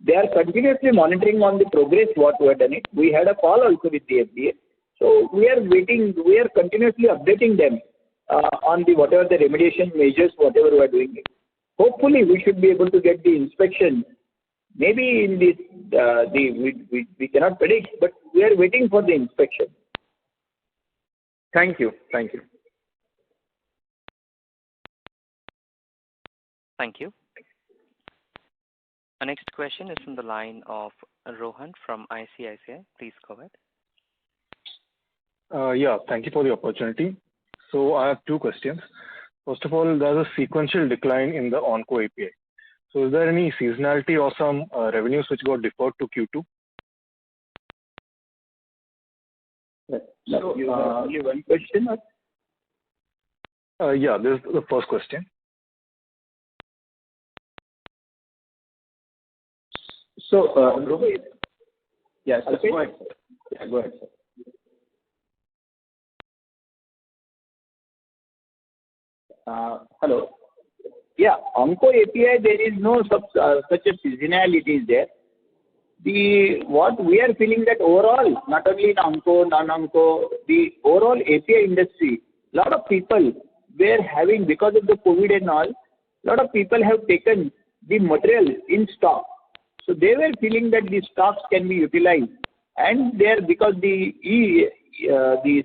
they are continuously monitoring on the progress what we have done it. We had a call also with the FDA. So we are waiting, we are continuously updating them on the whatever the remediation measures, whatever we are doing it. Hopefully we should be able to get the inspection. Maybe in this, we cannot predict, but we are waiting for the inspection. Thank you. Thank you. Thank you. Our next question is from the line of Rohan from ICICI. Please go ahead. Yeah, thank you for the opportunity. So I have two questions. First of all, there's a sequential decline in the Onco API. So is there any seasonality or some revenues which got deferred to Q2? So you have only one question? Yeah, this is the first question. So, Rohit, yes, okay. Go ahead, sir. Yeah, go ahead, sir. Hello. Yeah, Onco API, there is no such a seasonality is there. What we are feeling that overall, not only in Onco, non-Onco, the overall API industry, lot of people were having, because of the COVID and all, lot of people have taken the material in stock. So they were feeling that the stocks can be utilized, and there because the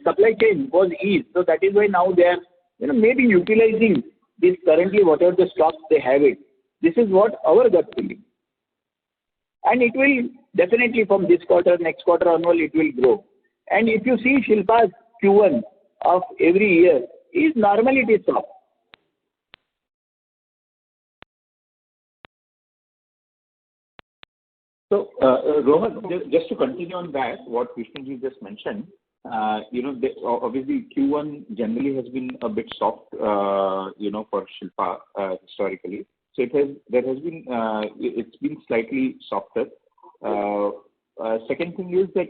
supply chain was eased, so that is why now they are maybe utilizing this currently whatever the stocks they have it. This is what our gut feeling, and it will definitely from this quarter, next quarter onward, it will grow. And if you see Shilpa's Q1 of every year, is normally it is soft. So, Rohan, just to continue on that, what Vishnuji just mentioned, obviously Q1 generally has been a bit soft, for Shilpa historically. So it's been slightly softer. Second thing is that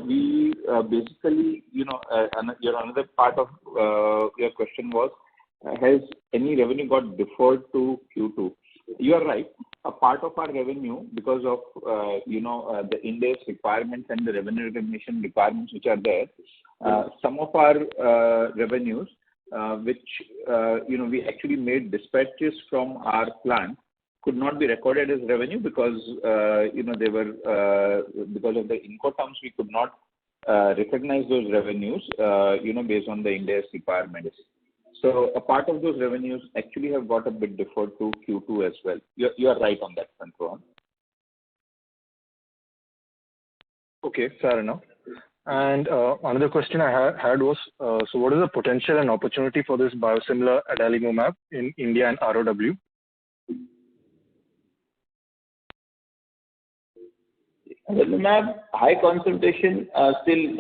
we basically, your another part of your question was, has any revenue got deferred to Q2? You are right. A part of our revenue, because of the Ind AS requirements and the revenue recognition requirements which are there, some of our revenues, which we actually made dispatches from our plant, could not be recorded as revenue because they were because of the Incoterms we could not recognize those revenues based on the Ind AS requirements. So a part of those revenues actually have got a bit deferred to Q2 as well. You are right on that front, Rohan. Okay, fair enough. And another question I had was, so what is the potential and opportunity for this biosimilar adalimumab in India and ROW? Adalimumab, high concentration, still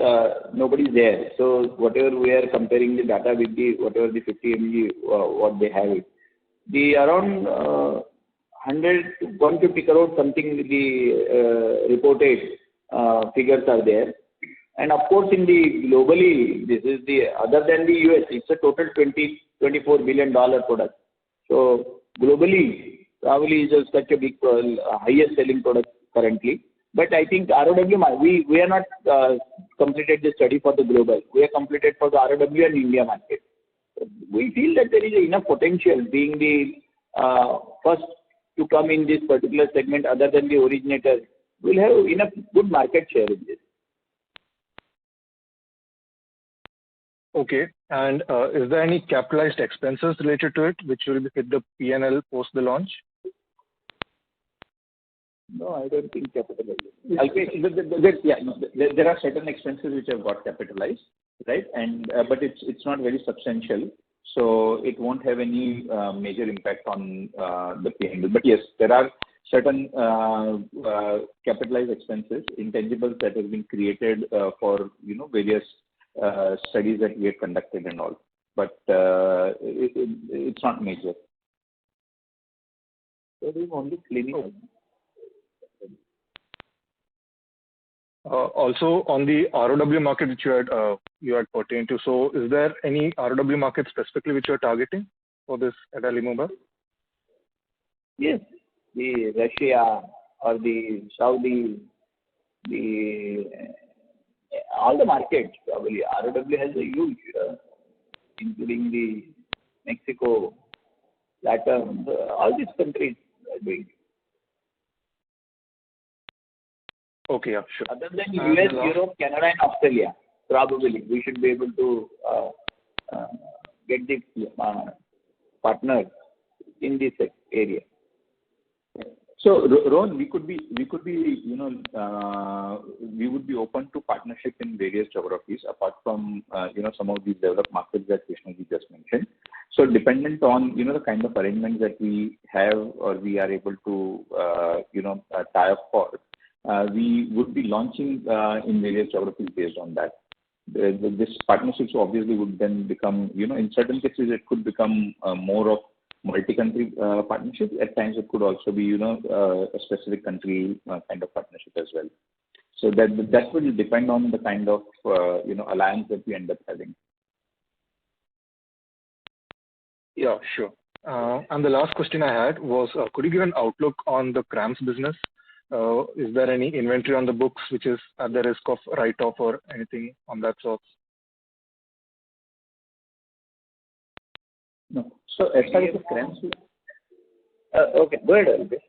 nobody's there. So whatever we are comparing the data with whatever the 50 mg, what they have it. The around 100 to 150 crore something the reported figures are there. And of course in the globally, this is the, other than the US, it's a total $24 billion product. So globally, probably is such a big, highest selling product currently. But I think ROW, we are not completed the study for the global. We are completed for the ROW and India market. We feel that there is enough potential being the first to come in this particular segment other than the originator. We'll have enough good market share in this. Okay. And is there any capitalized expenses related to it which will hit the P&L post the launch? No, I don't think capitalized. There are certain expenses which have got capitalized, right? And but it's not very substantial, so it won't have any major impact on the P&L. But yes, there are certain capitalized expenses, intangibles that have been created for various studies that we have conducted and all. But it's not major. So it is only clinical. Also on the ROW market which you had pertained to, so is there any ROW market specifically which you are targeting for this adalimumab? Yes, the Russia or the Saudi, all the markets probably. ROW has a huge, including the Mexico, Latin, all these countries are doing. Okay, yeah, sure. Other than US, Europe, Canada, and Australia, probably we should be able to get the partner in this area. So Rohan, we would be open to partnership in various geographies apart from some of these developed markets that Krishnaji just mentioned. So dependent on the kind of arrangements that we have or we are able to tie up for, we would be launching in various geographies based on that. This partnerships obviously would then become, in certain cases it could become more of multi-country partnership. At times it could also be, a specific country kind of partnership as well. So that will depend on the kind of, alliance that we end up having. Yeah, sure. And the last question I had was, could you give an outlook on the CRAMS business? Is there any inventory on the books which is at the risk of write-off or anything on that sort? No. So as far as the CRAMS, okay, go ahead, Alpesh.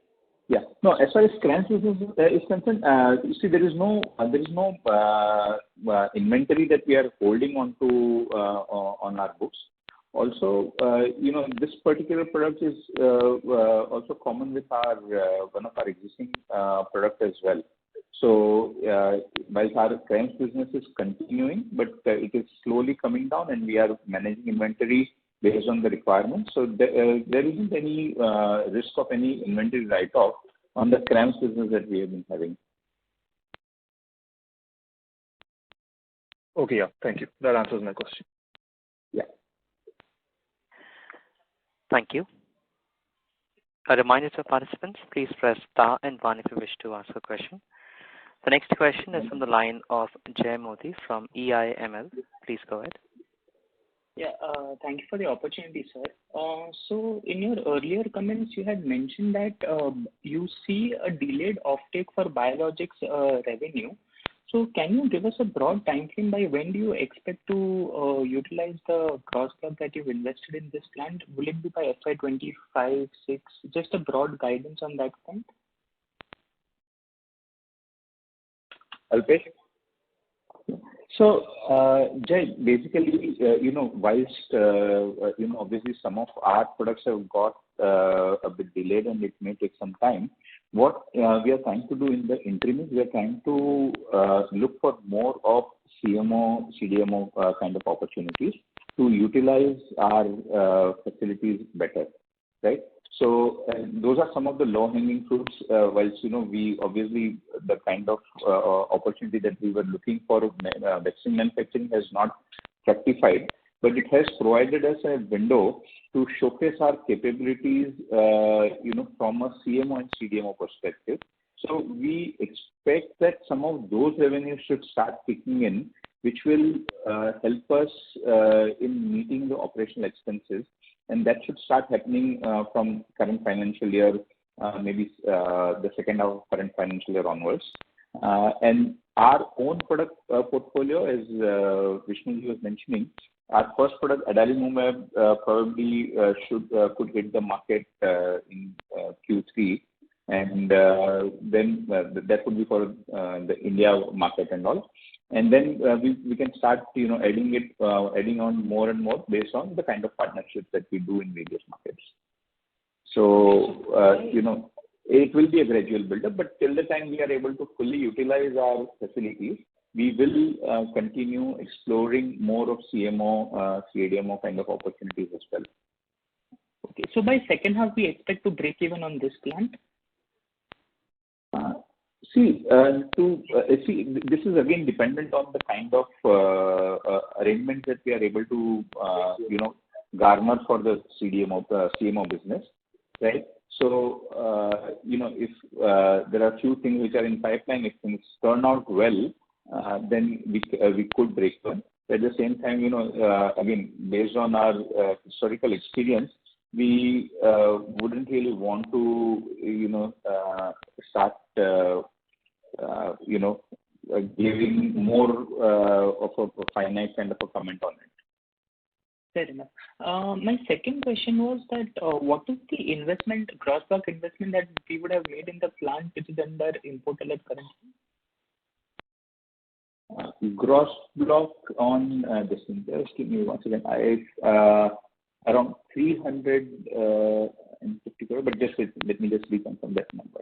Yeah. No, as far as CRAMS is concerned, you see there is no inventory that we are holding on to on our books. Also, this particular product is also common with our one of our existing product as well. So while our CRAMS business is continuing, but it is slowly coming down, and we are managing inventory based on the requirements. So there isn't any risk of any inventory write-off on the CRAMS business that we have been having. Okay, yeah, thank you. That answers my question. Yeah. Thank you. A reminder to participants, please press star and 1 if you wish to ask a question. The next question is from the line of Jay Modi from EIML. Please go ahead. Yeah, thank you for the opportunity, sir. So in your earlier comments, you had mentioned that you see a delayed offtake for biologics revenue. So can you give us a broad time frame by when do you expect to utilize the gross block that you've invested in this plant? Will it be by FY25, 6? Just a broad guidance on that point. Alpesh? So, Jay, basically, whilst, obviously some of our products have got a bit delayed and it may take some time, what we are trying to do in the interim is we are trying to look for more of CMO, CDMO kind of opportunities to utilize our facilities better, right? So those are some of the low-hanging fruits. Whilst we obviously the kind of opportunity that we were looking for vaccine manufacturing has not fructified, but it has provided us a window to showcase our capabilities, from a CMO and CDMO perspective. So we expect that some of those revenues should start kicking in, which will help us in meeting the operational expenses. And that should start happening from current financial year, maybe the second half of current financial year onwards. And our own product portfolio, as Vishnu was mentioning, our first product, adalimumab, probably could hit the market in Q3. And then that would be for the India market and all. And then we can start, adding on more and more based on the kind of partnerships that we do in various markets. So, it will be a gradual build-up, but till the time we are able to fully utilize our facilities, we will continue exploring more of CMO, CDMO kind of opportunities as well. Okay, so by second half, we expect to break even on this plant? This is again dependent on the kind of arrangements that we are able to, garner for the CMO business, right? So, if there are a few things which are in pipeline, if things turn out well, then we could break even. At the same time, again, based on our historical experience, we wouldn't really want to, start giving more of a finite kind of a comment on it. Fair enough. My second question was that what is the gross block investment that we would have made in the plant which is under import alert currently? Gross block on this thing. Just give me 1 second. Around 300 350 crore, but just let me just reconfirm that number.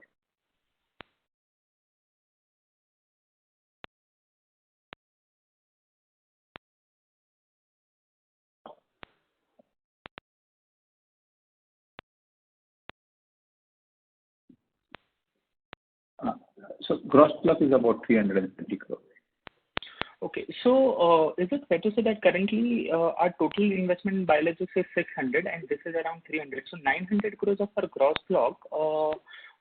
So gross block is about 350 crore. Okay. So, is it fair to say that currently our total investment in biologics is 600 and this is around 300? So 900 crores of our gross block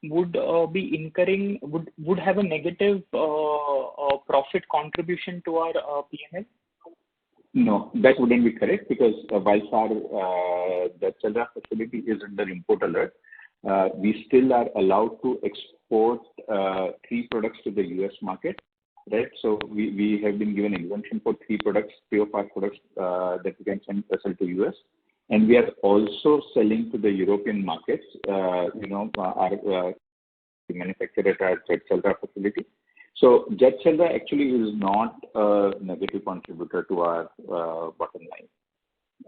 would be incurring, would have a negative profit contribution to our P&L? No, that wouldn't be correct because while our the Chandra facility is under import alert, we still are allowed to export 3 products to the US market. Right, so we have been given exemption for 3 products, 3 of our products that we can sell to US, and we are also selling to the European markets. Our manufactured at our Jetchelra facility. So Jetchelra actually is not a negative contributor to our bottom line.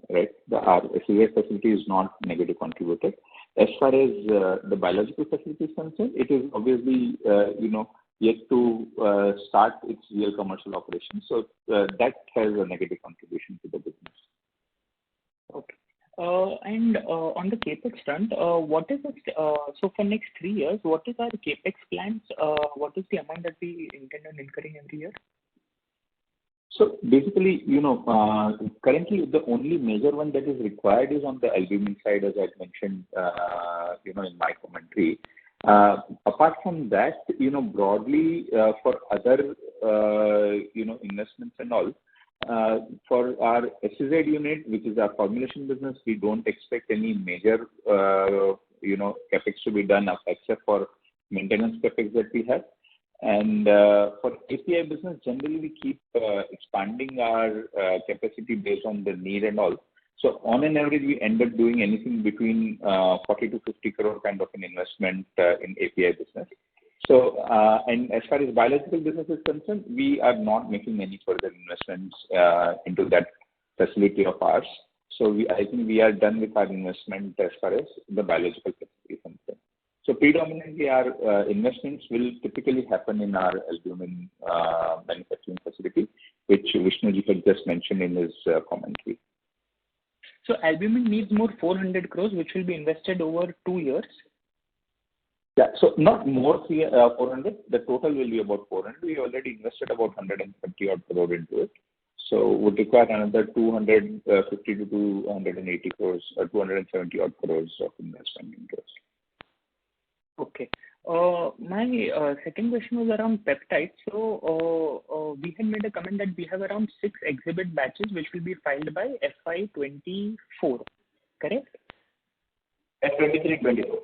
Right, our SEZ facility is not negative contributor. As far as the biological facility is concerned, it is obviously yet to start its real commercial operations. So that has a negative contribution to the business. Okay. And on the capex front, what is it? So for next 3 years, what is our capex plans? What is the amount that we intend on incurring every year? So basically, currently the only major one that is required is on the albumin side, as I mentioned, in my commentary. Apart from that, broadly for other, investments and all, for our SEZ unit, which is our formulation business, we don't expect any major, capex to be done except for maintenance capex that we have. And for API business, generally we keep expanding our capacity based on the need and all. So on an average, we end up doing anything between 40 to 50 crore kind of an investment in API business. So, and as far as biological business is concerned, we are not making any further investments into that facility of ours. So I think we are done with our investment as far as the biological facility is concerned. So predominantly our investments will typically happen in our albumin manufacturing facility, which Vishnuji had just mentioned in his commentary. So albumin needs more 400 crores, which will be invested over 2 years. Yeah, so not more 400. The total will be about 400. We already invested about 130 odd crore into it. So would require another 250 to 280 crores or 270 odd crores of investment into it. Okay. My second question was around peptides. So we had made a comment that we have around 6 exhibit batches which will be filed by FY24, correct? FY23-24.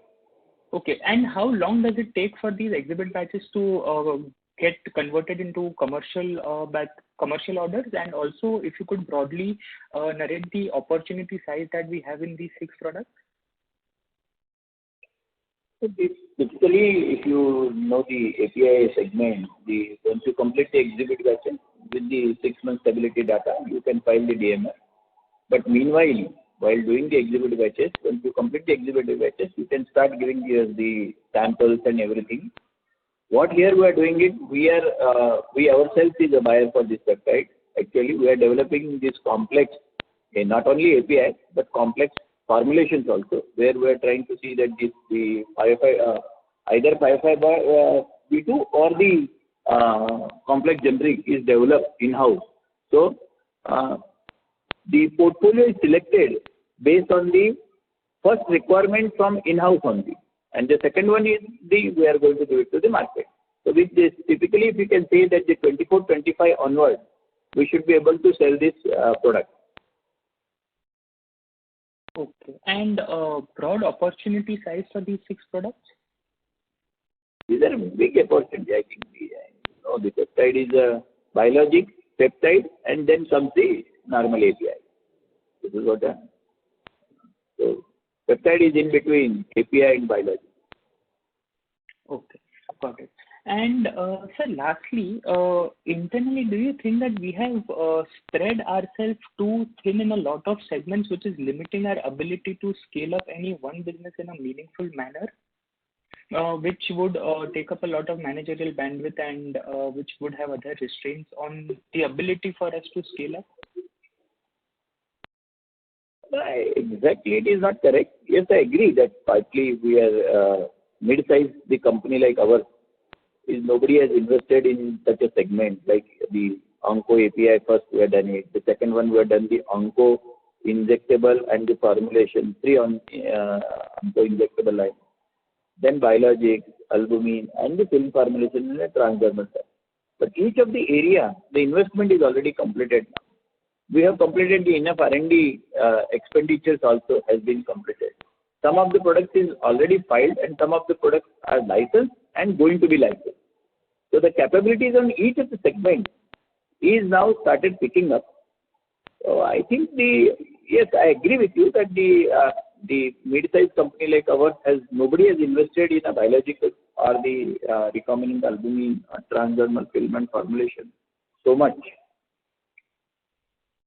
Okay. And how long does it take for these exhibit batches to get converted into commercial orders? And also, if you could broadly narrate the opportunity size that we have in these 6 products. Typically, if you know the API segment, once you complete the exhibit batches with the 6-month stability data, you can file the DMF. But meanwhile, while doing the exhibit batches, once you complete the exhibit batches, you can start giving the samples and everything. What here we are doing it, we ourselves is a buyer for this peptide. Actually, we are developing this complex, not only API, but complex formulations also, where we are trying to see that either 505(b)(2) or the complex generic is developed in-house. So, the portfolio is selected based on the first requirement from in-house only. And the second one is we are going to give it to the market. So with this, typically if you can say that the 24-25 onward, we should be able to sell this product. Okay. And broad opportunity size for these 6 products? These are big opportunity, I think. The peptide is a biologic, peptide, and then comes the normal API. This is what so peptide is in between API and biologic. Okay, got it. And sir, lastly, internally, do you think that we have spread ourselves too thin in a lot of segments, which is limiting our ability to scale up any one business in a meaningful manner, which would take up a lot of managerial bandwidth and which would have other restraints on the ability for us to scale up? Exactly, it is not correct. Yes, I agree that partly we are mid-sized. The company like ours is nobody has invested in such a segment like the onco API. First we have done it. The second one we have done the onco injectable and the formulation, three on onco injectable line. Then biologics, albumin, and the film formulation in a transdermal side. But each of the area, the investment is already completed now. We have completed the enough R&D expenditures also has been completed. Some of the products is already filed and some of the products are licensed and going to be licensed. So the capabilities on each of the segments is now started picking up. So I think yes, I agree with you that the mid-sized company like ours nobody has invested in a biological or the recombinant albumin or transdermal film and formulation so much.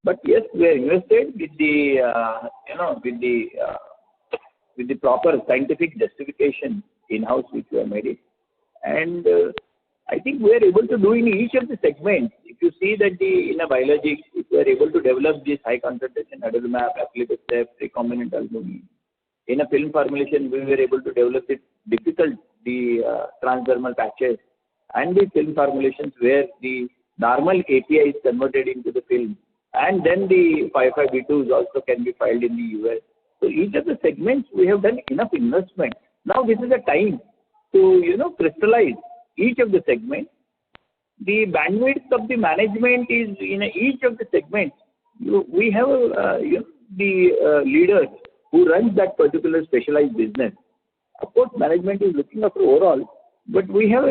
But yes, we are invested with the proper scientific justification in-house which we have made it. And I think we are able to do in each of the segments. If you see that in a biologic, if we are able to develop this high concentration adalimumab, aflibercept, recombinant albumin. In a film formulation, we were able to develop the transdermal patches and the film formulations where the normal API is converted into the film. And then the 505(b)(2)s also can be filed in the US. So each of the segments we have done enough investment. Now this is a time to crystallize each of the segments. The bandwidth of the management is in each of the segments. We have the leaders who runs that particular specialized business. Of course, management is looking after overall, but we have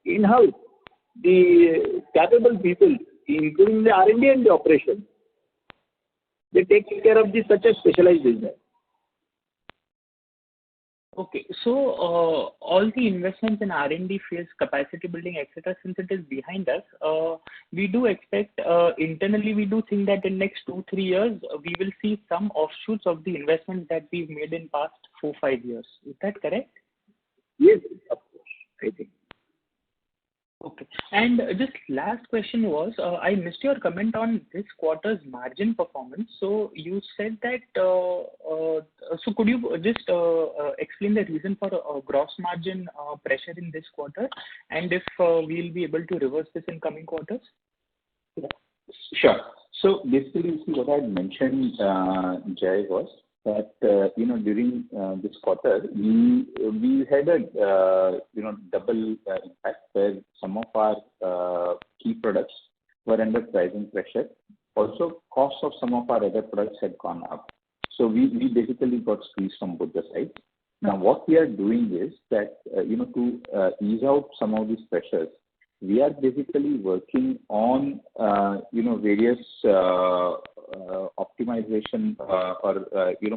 in-house the capable people, including the R&D and the operation. They take care of such a specialized business. Okay, so all the investments in R&D phase, capacity building, etc., since it is behind us, we do expect internally, we do think that in next 2-3 years, we will see some offshoots of the investments that we've made in past 4-5 years. Is that correct? Yes, of course, I think. Okay. And just last question was, I missed your comment on this quarter's margin performance. So you said that, so could you just explain the reason for gross margin pressure in this quarter and if we'll be able to reverse this in coming quarters? Sure. So basically, what I had mentioned, Jay, was that during this quarter we had a double impact where some of our key products were under pricing pressure. Also, cost of some of our other products had gone up. So we basically got squeezed from both the sides. Now, what we are doing is that to ease out some of these pressures, we are basically working on various optimization or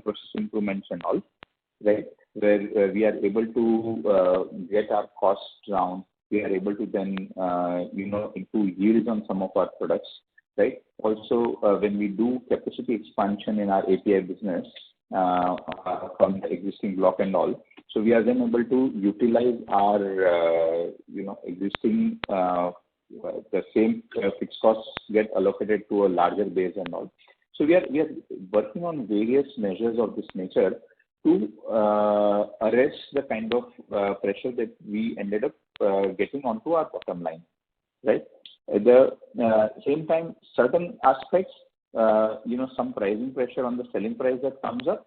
process improvements and all, right? Where we are able to get our costs down. We are able to then improve yields on some of our products, right? Also, when we do capacity expansion in our API business from the existing block and all, so we are then able to utilize our existing the same fixed costs get allocated to a larger base and all. So we are working on various measures of this nature to arrest the kind of pressure that we ended up getting onto our bottom line, right? At the same time, certain aspects, some pricing pressure on the selling price that comes up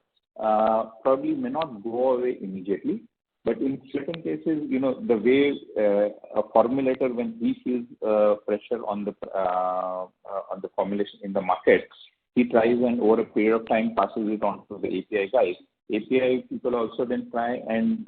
probably may not go away immediately. But in certain cases, the way a formulator, when he feels pressure on the formulation in the market, he tries and over a period of time passes it on to the API guys. API people also then try and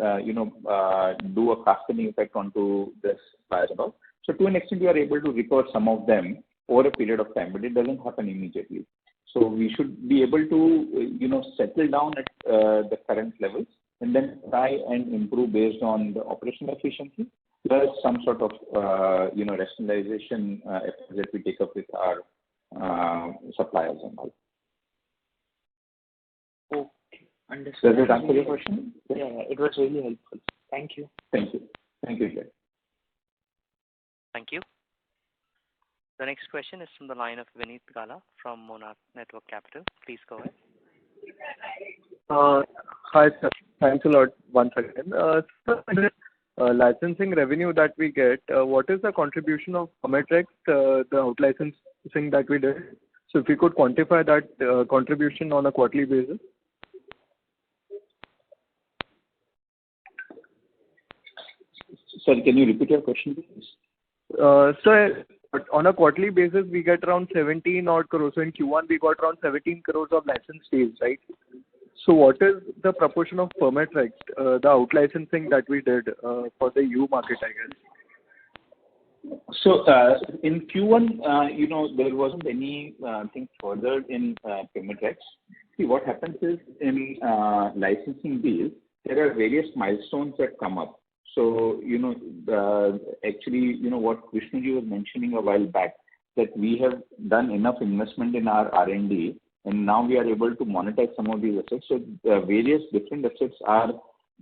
do a cascading effect onto this supplier and all. So to an extent, we are able to recover some of them over a period of time, but it doesn't happen immediately. So we should be able to settle down at the current levels and then try and improve based on the operational efficiency, plus some sort of, rationalization efforts that we take up with our suppliers and all. Okay, understood. Does it answer your question? Yeah, it was really helpful. Thank you. Thank you. Thank you, Jay. Thank you. The next question is from the line of Vineet Gala from Monarch Network Capital. Please go ahead. Hi, sir. Thanks a lot once again. Sir, licensing revenue that we get, what is the contribution of Permetrex, the out licensing that we did? So if you could quantify that contribution on a quarterly basis. Sorry, can you repeat your question, please? Sir, on a quarterly basis, we get around 17 odd crores. So in Q1, we got around 17 crores of license fees, right? So what is the proportion of Permetrex, the out licensing that we did for the EU market, I guess? So in Q1, there wasn't any thing further in Permetrex. See, what happens is in licensing deals, there are various milestones that come up. So, what Vishnuji was mentioning a while back, that we have done enough investment in our R&D, and now we are able to monetize some of these assets. So various different assets are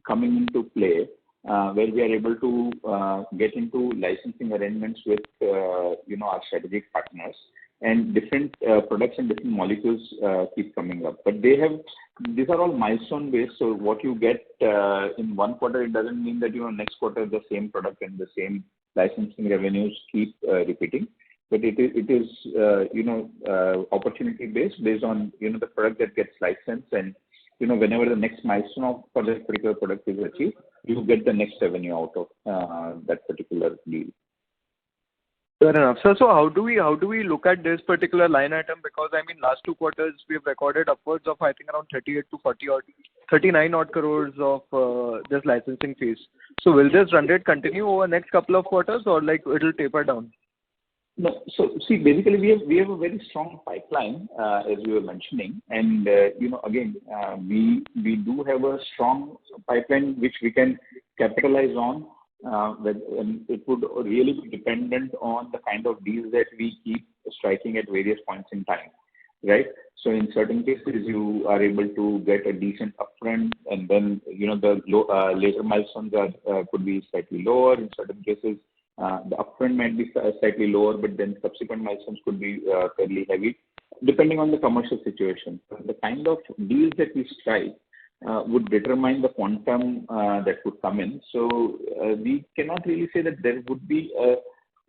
coming into play, where we are able to get into licensing arrangements with, our strategic partners, and different products and different molecules keep coming up. But these are all milestone based. So what you get in one quarter, it doesn't mean that next quarter the same product and the same licensing revenues keep repeating. But it is opportunity based on the product that gets licensed, and whenever the next milestone for that particular product is achieved, you get the next revenue out of that particular deal. Fair enough. So how do we look at this particular line item? Because last 2 quarters we've recorded upwards of around 38 to 40 or 39 odd crores of this licensing fees. So will this run rate continue over next couple of quarters, or it'll taper down? No. So see, basically we have a very strong pipeline, as you were mentioning, and we do have a strong pipeline which we can capitalize on. And it would really be dependent on the kind of deals that we keep striking at various points in time, right? So in certain cases, you are able to get a decent upfront, and then the later milestones could be slightly lower. In certain cases, the upfront might be slightly lower, but then subsequent milestones could be fairly heavy, depending on the commercial situation. So the kind of deals that we strike would determine the quantum that would come in. So we cannot really say that there would be a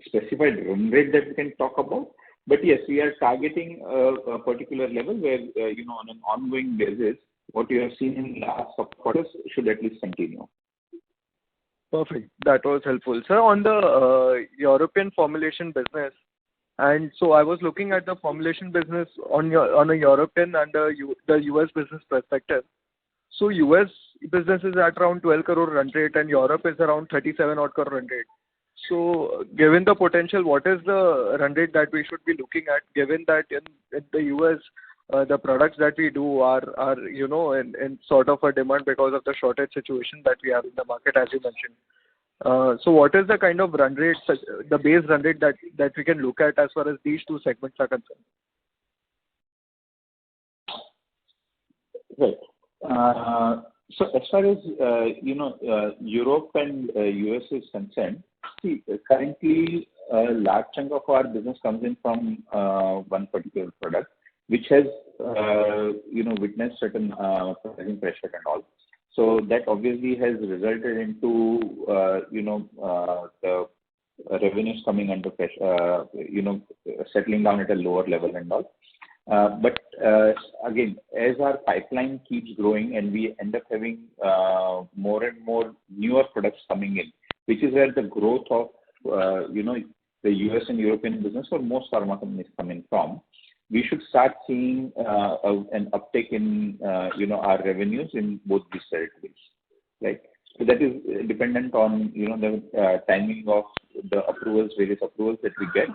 specified run rate that we can talk about. But yes, we are targeting a particular level where, on an ongoing basis, what you have seen in the last couple quarters should at least continue. Perfect. That was helpful. Sir, on the European formulation business, and so I was looking at the formulation business on a European and the US business perspective. So US business is at around 12 crore run rate, and Europe is around 37 odd crore run rate. So given the potential, what is the run rate that we should be looking at, given that in the US, the products that we do are in sort of a demand because of the shortage situation that we have in the market, as you mentioned. So what is the kind of run rate, the base run rate that we can look at as far as these 2 segments are concerned? Right. So as far as Europe and US is concerned, see, currently a large chunk of our business comes in from one particular product, which has witnessed certain pricing pressure and all. So that obviously has resulted into the revenues coming under pressure, settling down at a lower level and all. But again, as our pipeline keeps growing and we end up having more and more newer products coming in, which is where the growth of the US and European business for most pharma companies coming from, we should start seeing an uptick in our revenues in both these territories, right? So that is dependent on the timing of the various approvals that we get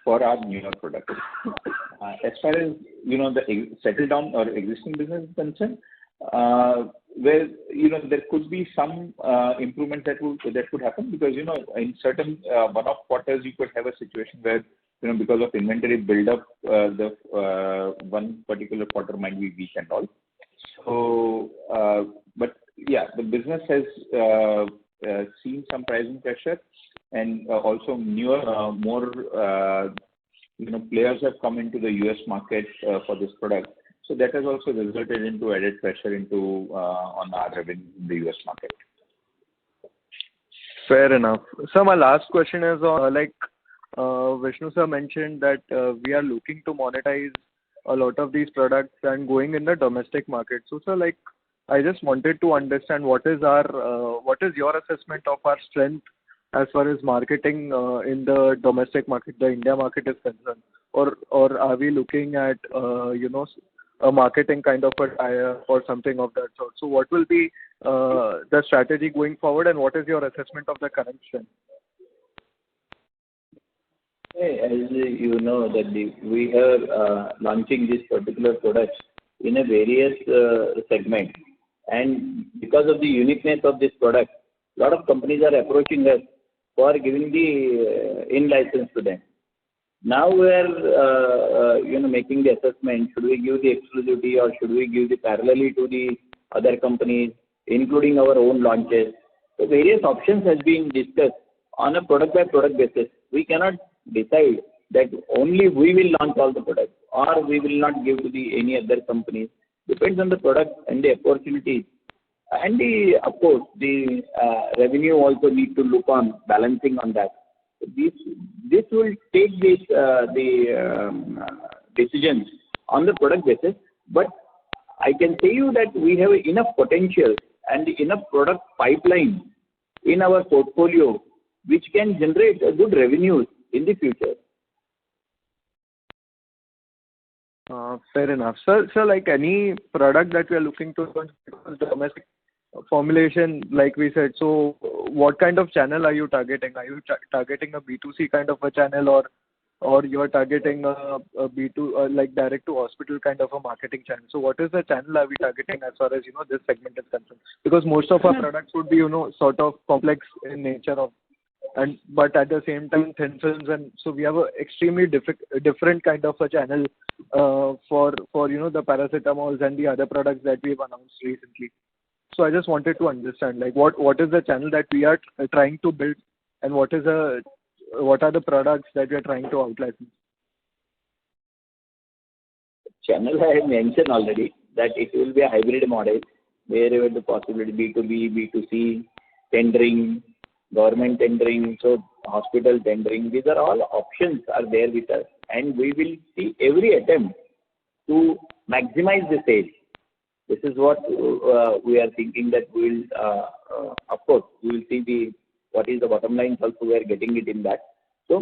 for our newer products. As far as the settle down or existing business is concerned, where there could be some improvement that could happen, because in certain one-off quarters you could have a situation where because of inventory build-up, the one particular quarter might be weak and all. So, but yeah, the business has seen some pricing pressure, and also newer, more players have come into the US market for this product. So that has also resulted into added pressure on our revenue in the US market. Fair enough. So my last question is on Vishnu sir mentioned that we are looking to monetize a lot of these products and going in the domestic market. So sir, I just wanted to understand what is your assessment of our strength as far as marketing in the domestic market, the India market is concerned, or are we looking at a marketing kind of a tie-up or something of that sort? So what will be the strategy going forward, and what is your assessment of the current strength? As you know that we are launching this particular product in a various segment, and because of the uniqueness of this product, a lot of companies are approaching us for giving the in-license to them. Now we are making the assessment, should we give the exclusivity or should we give the parallelly to the other companies, including our own launches. So various options has been discussed on a product by product basis. We cannot decide that only we will launch all the products or we will not give to any other companies. Depends on the product and the opportunities. And of course, the revenue also need to look on balancing on that. This will take the decisions on the product basis, but I can tell you that we have enough potential and enough product pipeline in our portfolio which can generate a good revenues in the future. Fair enough. Sir, any product that we are looking to domestic formulation, like we said, so what kind of channel are you targeting? Are you targeting a B2C kind of a channel, or you are targeting a B2 direct to hospital kind of a marketing channel? So what is the channel are we targeting as far as this segment is concerned? Because most of our products would be sort of complex in nature but at the same time thin films, and so we have a extremely different kind of a channel for the paracetamols and the other products that we've announced recently. So I just wanted to understand what is the channel that we are trying to build, and what are the products that we are trying to out-license? Channel I have mentioned already that it will be a hybrid model wherever the possibility B2B, B2C, tendering, government tendering, so hospital tendering. These are all options are there with us, and we will see every attempt to maximize the sales. This is what we are thinking that we will, of course, we will see what is the bottom line also we are getting it in that. So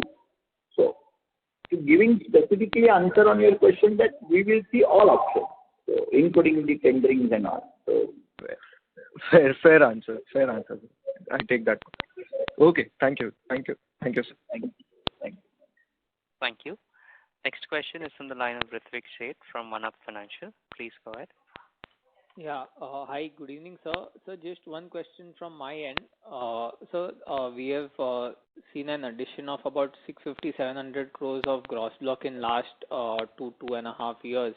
to giving specifically answer on your question that we will see all options, so including the tenderings and all. So fair answer. I take that. Okay, thank you, sir. Thank you. Thank you. Next question is from the line of Ritvik Sheth from One Up Financial. Please go ahead. Yeah. Hi, good evening, sir. So just one question from my end. So we have seen an addition of about 650-700 crores of gross block in last 2.5 years.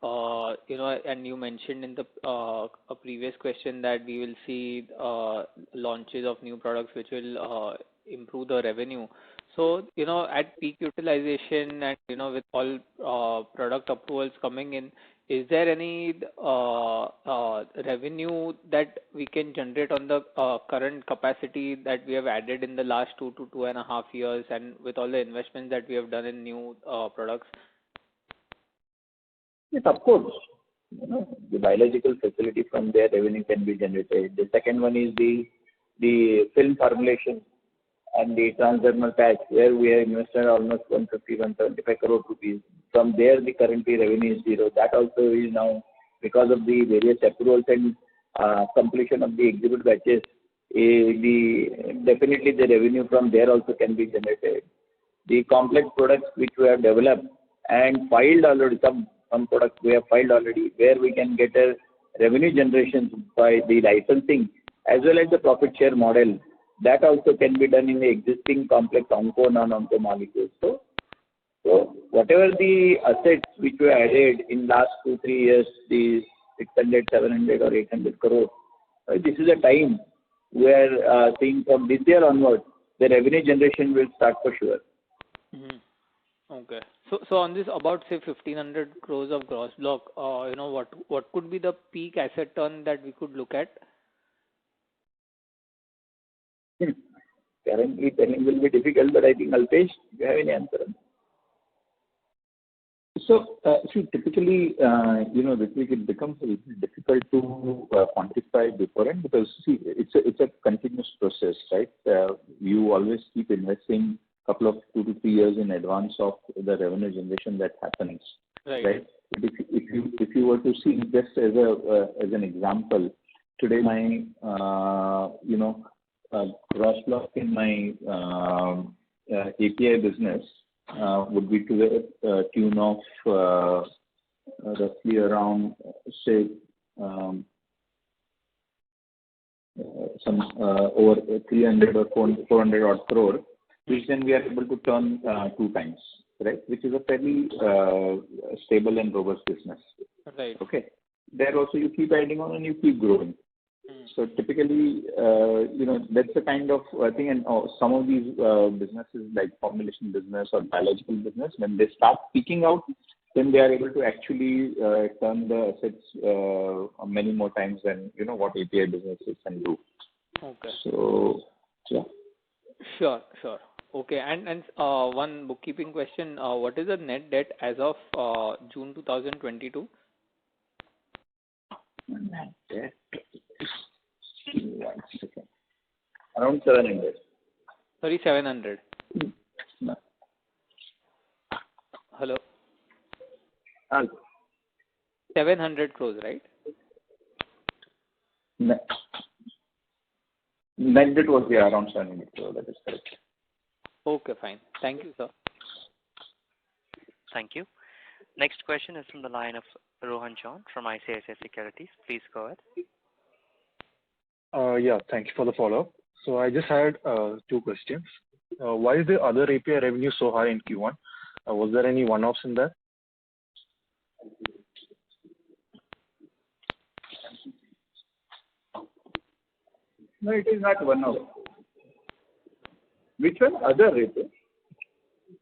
And you mentioned in the a previous question that we will see launches of new products which will improve the revenue. So at peak utilization and with all product approvals coming in, is there any revenue that we can generate on the current capacity that we have added in the last 2 to 2.5 years, and with all the investments that we have done in new products? Yes, of course. The biological facility, from there revenue can be generated. The second one is the film formulation and the transdermal patch, where we have invested almost 150-175 crore rupees. From there, the currently revenue is zero. That also is now, because of the various approvals and completion of the exhibit batches, definitely the revenue from there also can be generated. The complex products which we have developed and filed already, some products we have filed already, where we can get a revenue generation by the licensing as well as the profit share model, that also can be done in the existing complex onco, non-onco molecules. So whatever the assets which were added in last 2-3 years, the 600, 700 or 800 crore, this is a time where seeing from this year onwards, the revenue generation will start for sure. Okay. So on this about say 1500 crores of gross block, what could be the peak asset turn that we could look at? Currently telling will be difficult, but I think Alpesh, do you have any answer? So, see, typically, Ritvik, it becomes a little difficult to quantify beforehand because, see, it's a continuous process, right? You always keep investing a couple of 2 to 3 years in advance of the revenue generation that happens, right? But if you were to see just as an example, today my gross block in my API business would be to the tune of roughly around, say, some over 300 or 400 odd crore, which then we are able to turn 2 times, right? Which is a fairly stable and robust business. Right. Okay. There also you keep adding on and you keep growing. So typically, that's the kind of thing. And some of these businesses like formulation business or biological business, when they start peaking out, then they are able to actually turn the assets many more times than what API businesses can do. Okay. So, yeah. Sure. Okay. And one bookkeeping question. What is the net debt as of June 2022? Net debt. 1 second. Around 700. Sorry, 700. No. Hello. 700 crores, right? Net debt was around 700 crores. That is correct. Okay, fine. Thank you, sir. Thank you. Next question is from the line of Rohan John from ICICI Securities. Please go ahead. Yeah, thank you for the follow-up. So I just had 2 questions. Why is the other API revenue so high in Q1? Was there any one-offs in that? No, it is not one-off. Which one? Other API?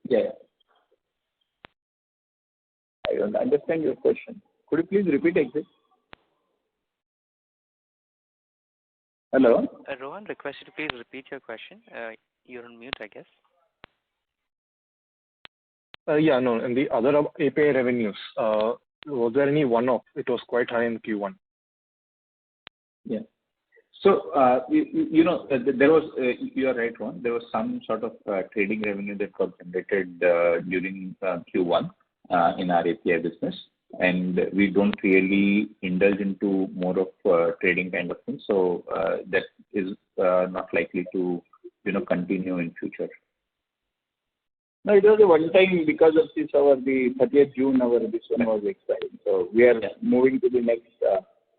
Yeah. I don't understand your question. Could you please repeat it? Hello? Rohan, request you to please repeat your question. You're on mute, I guess. Yeah, no, in the other API revenues, was there any one-off? It was quite high in Q1. Yeah. So, there was, you are right, Ron, there was some sort of trading revenue that got generated during Q1 in our API business. And we don't really indulge into more of trading kind of thing. So, that is not likely to, continue in future. No, it was a one time because of this, the 30th June, this one was expiring. So we are moving to the next,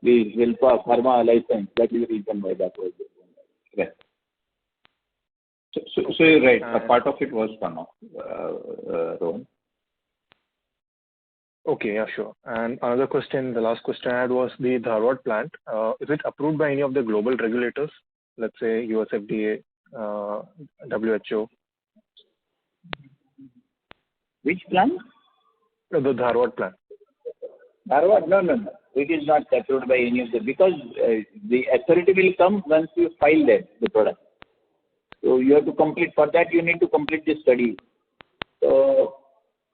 the Shilpa Pharma license. That is the reason why that was right. So you're right. A part of it was one-off, Rohan. Okay, yeah, sure. And another question, the last question I had was the Dharwad plant. Is it approved by any of the global regulators? Let's say US FDA, WHO? Which plant? The Dharwad plant. Dharwad? No. It is not approved by any of them because the authority will come once you file the product. So you have to complete, for that you need to complete the study. So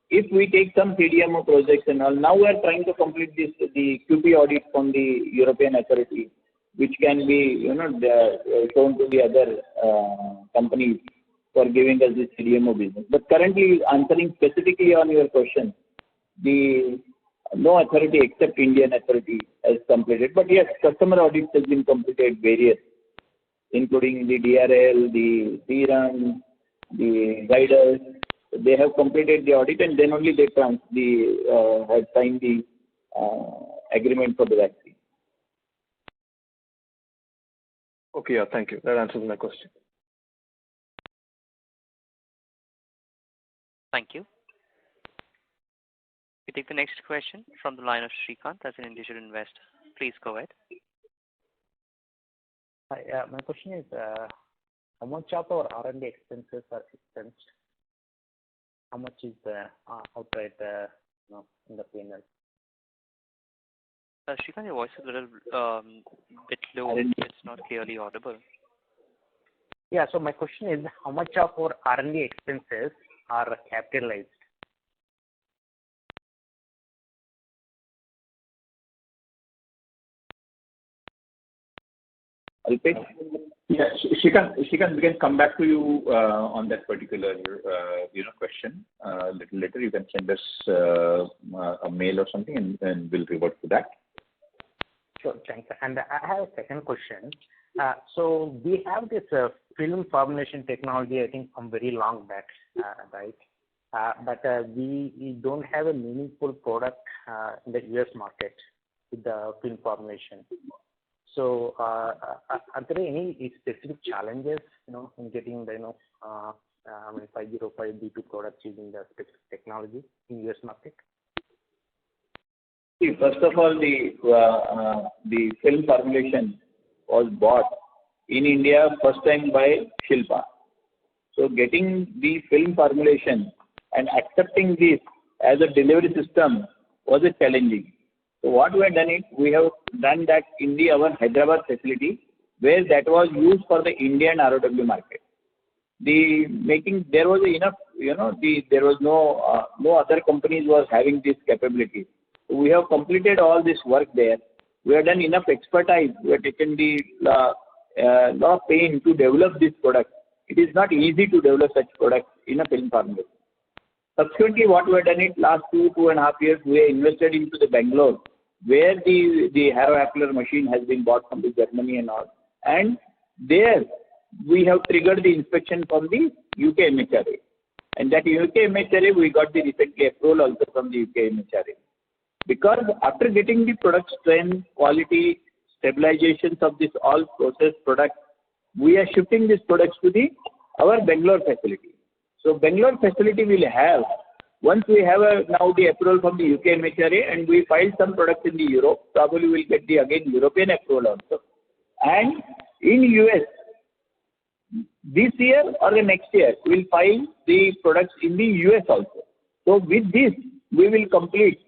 if we take some CDMO projects and all, now we are trying to complete the QP audit from the European authority, which can be, shown to the other companies for giving us the CDMO business. But currently, answering specifically on your question, no authority except Indian authority has completed. But yes, customer audits has been completed various, including the DRL, the CRAN, the guiders. They have completed the audit and then only they have signed the agreement for the vaccine. Okay, yeah, thank you. That answers my question. Thank you. We take the next question from the line of Shrikant as an individual investor. Please go ahead. Hi, my question is, how much of our R&D expenses are expensed? How much is outright, in the P&L? Shrikant, your voice is a little bit low. It's not clearly audible. Yeah, so my question is, how much of our R&D expenses are capitalized? Alpesh? Yeah, Shrikant, we can come back to you on that particular question a little later. You can send us a mail or something, and we'll revert to that. Sure, thanks. And I have a second question. So we have this film formulation technology, I think, from very long back, right? But we don't have a meaningful product in the US market with the film formulation. So are there any specific challenges, in getting the, 505(b)(2) products using the specific technology in US market? See, first of all, the film formulation was bought in India first time by Shilpa. So getting the film formulation and accepting this as a delivery system was a challenging. So what we have done we have done that in our Hyderabad facility, where that was used for the Indian ROW market. There was enough, there was no other companies was having this capability. So we have completed all this work there. We have done enough expertise. We have taken the lot of pain to develop this product. It is not easy to develop such product in a film formulation. Subsequently, what we have done last 2.5 years, we have invested into the Bangalore, where the Harrow machine has been bought from the Germany and all. And there, we have triggered the inspection from the UK MHRA. And that UK MHRA, we got the recently approval also from the UK MHRA. Because after getting the product strength, quality, stabilizations of this all processed product, we are shifting these products to our Bangalore facility. So Bangalore facility will have, once we have now the approval from the UK MHRA and we file some products in the Europe, probably we'll get the again European approval also. And in US, this year or the next year, we'll file the products in the US also. So with this, we will complete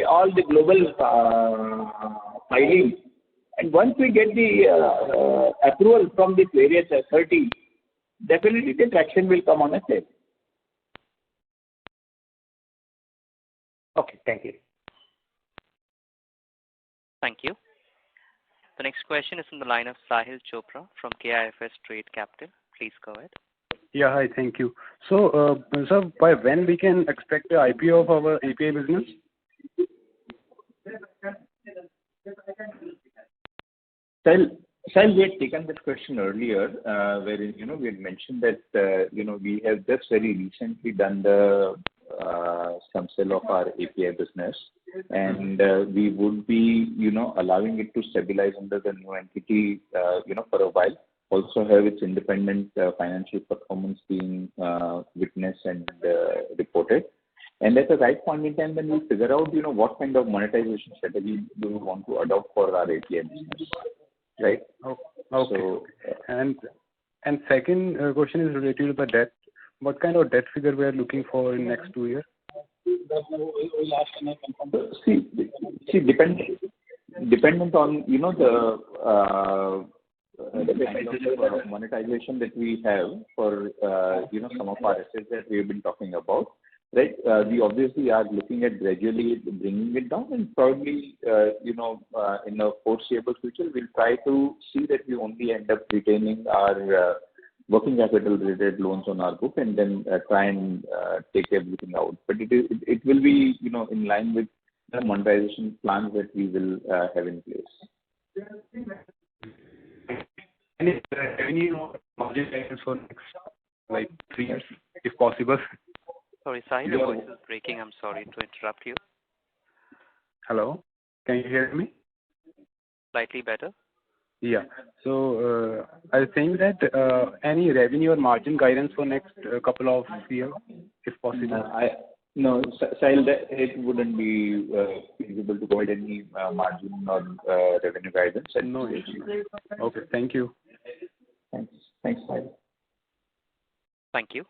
all the global filings. And once we get the approval from the various authorities, definitely the traction will come on a sale. Okay, thank you. Thank you. The next question is from the line of Sahil Chopra from KIFS Trade Capital. Please go ahead. Yeah, hi, thank you. So, sir, by when we can expect the IPO of our API business? Sahil, we had taken that question earlier, wherein, we had mentioned that, we have just very recently done some sale of our API business, and we would be, allowing it to stabilize under the new entity, for a while. Also have its independent financial performance being witnessed and reported. And at the right point in time, then we'll figure out, what kind of monetization strategy do we want to adopt for our API business, right? Okay. So, and second question is related to the debt. What kind of debt figure we are looking for in next 2 years? See, dependent on the kind of monetization that we have for some of our assets that we have been talking about. Right, we obviously are looking at gradually bringing it down, and probably, in the foreseeable future, we'll try to see that we only end up retaining our working capital related loans on our book, and then try and take everything out. But it will be, in line with the monetization plans that we will have in place. Any revenue margin guidance for next 3 years, if possible? Sorry, Sahil, your voice is breaking. I'm sorry to interrupt you. Hello, can you hear me? Slightly better. Yeah. So I was saying that any revenue or margin guidance for next couple of years, if possible. No, Sahil, it wouldn't be feasible to provide any margin or revenue guidance. No issue. Okay. Thank you. Thanks. Thanks, Sahil. Thank you.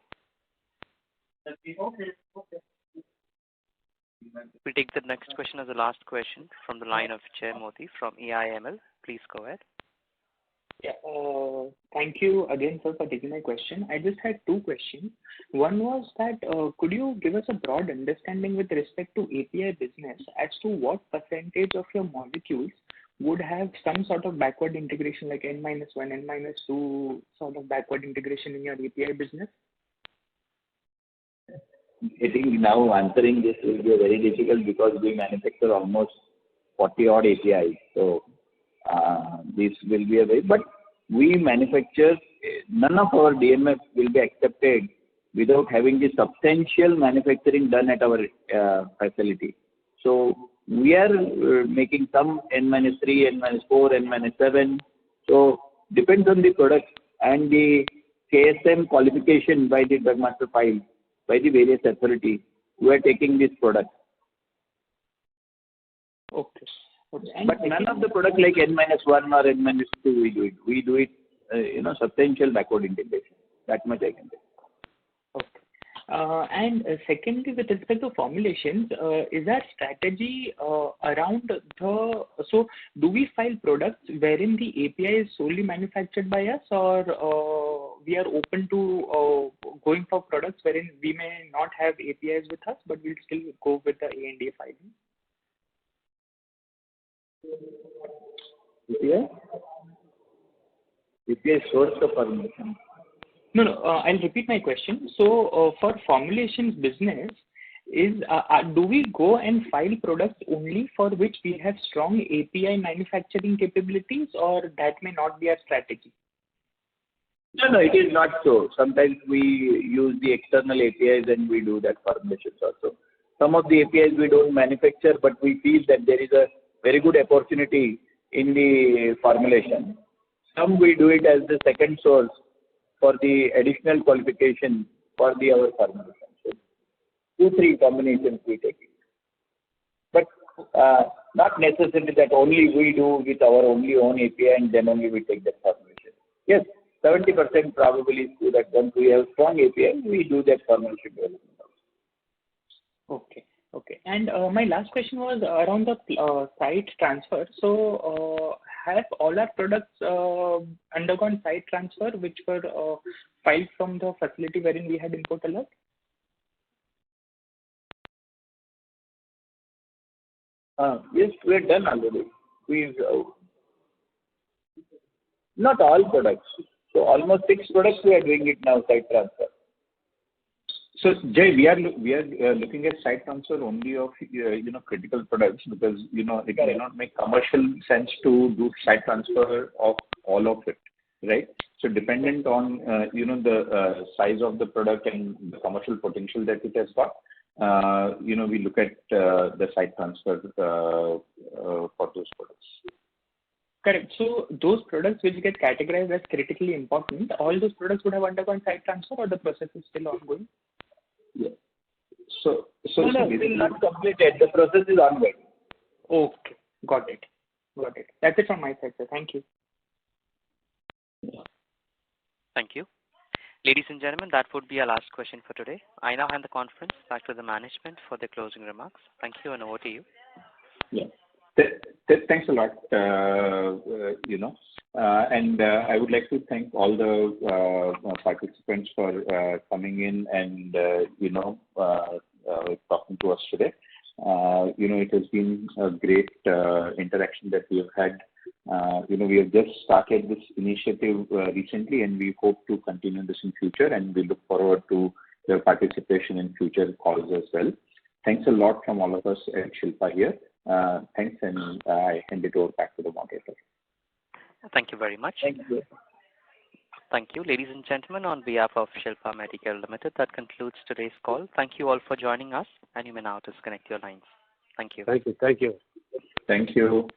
We'll take the next question as the last question from the line of Jay Modi from EIML. Please go ahead. Yeah. Thank you again, sir, for taking my question. I just had two questions. One was that could you give us a broad understanding with respect to API business as to what percentage of your molecules would have some sort of backward integration, like N-1, N-2 sort of backward integration in your API business? I think now answering this will be very difficult because we manufacture almost 40 odd APIs. So this will be a very, but we manufacture, none of our DMF will be accepted without having the substantial manufacturing done at our facility. So we are making some N-3, N-4, N-7. So depends on the product and the KSM qualification by the drug master file, by the various authorities who are taking this product. Okay. But none of the product like N-1 or N-2 we do it. We do it, substantial backward integration. That much I can say. Okay. And secondly, with respect to formulations, is our strategy around the, so do we file products wherein the API is solely manufactured by us, or we are open to going for products wherein we may not have APIs with us, but we'll still go with the ANDA filing? API source of formulation. No, I'll repeat my question. So, for formulations business, do we go and file products only for which we have strong API manufacturing capabilities, or that may not be our strategy? No, it is not so. Sometimes we use the external APIs and we do that formulations also. Some of the APIs we don't manufacture, but we feel that there is a very good opportunity in the formulation. Some we do it as the second source for the additional qualification for our formulation. So 2-3 combinations we take it. But not necessarily that only we do with our only own API and then only we take that formulation. Yes, 70% probably is true that once we have strong API, we do that formulation development also. Okay. And my last question was around the site transfer. So, have all our products undergone site transfer, which were filed from the facility wherein we had import alert? Yes, we are done already. Not all products. So almost 6 products we are doing it now, site transfer. So Jay, we are looking at site transfer only of critical products because it may not make commercial sense to do site transfer of all of it, right? So dependent on the size of the product and the commercial potential that it has got, we look at the site transfer for those products. Correct. So those products which get categorized as critically important, all those products would have undergone site transfer, or the process is still ongoing? Yeah. So still not completed. The process is ongoing. Okay. Got it. That's it from my side, sir. Thank you. Thank you. Ladies and gentlemen, that would be our last question for today. I now hand the conference back to the management for their closing remarks. Thank you, and over to you. Yeah. Thanks a lot. And I would like to thank all the participants for coming in and talking to us today. It has been a great interaction that we have had. We have just started this initiative recently, and we hope to continue this in future. And we look forward to your participation in future calls as well. Thanks a lot from all of us at Shilpa here. Thanks, and I hand it over back to the moderator. Thank you very much. Thank you. Thank you. Ladies and gentlemen, on behalf of Shilpa Medicare Limited, that concludes today's call. Thank you all for joining us, and you may now disconnect your lines. Thank you. Thank you. Thank you. Thank you.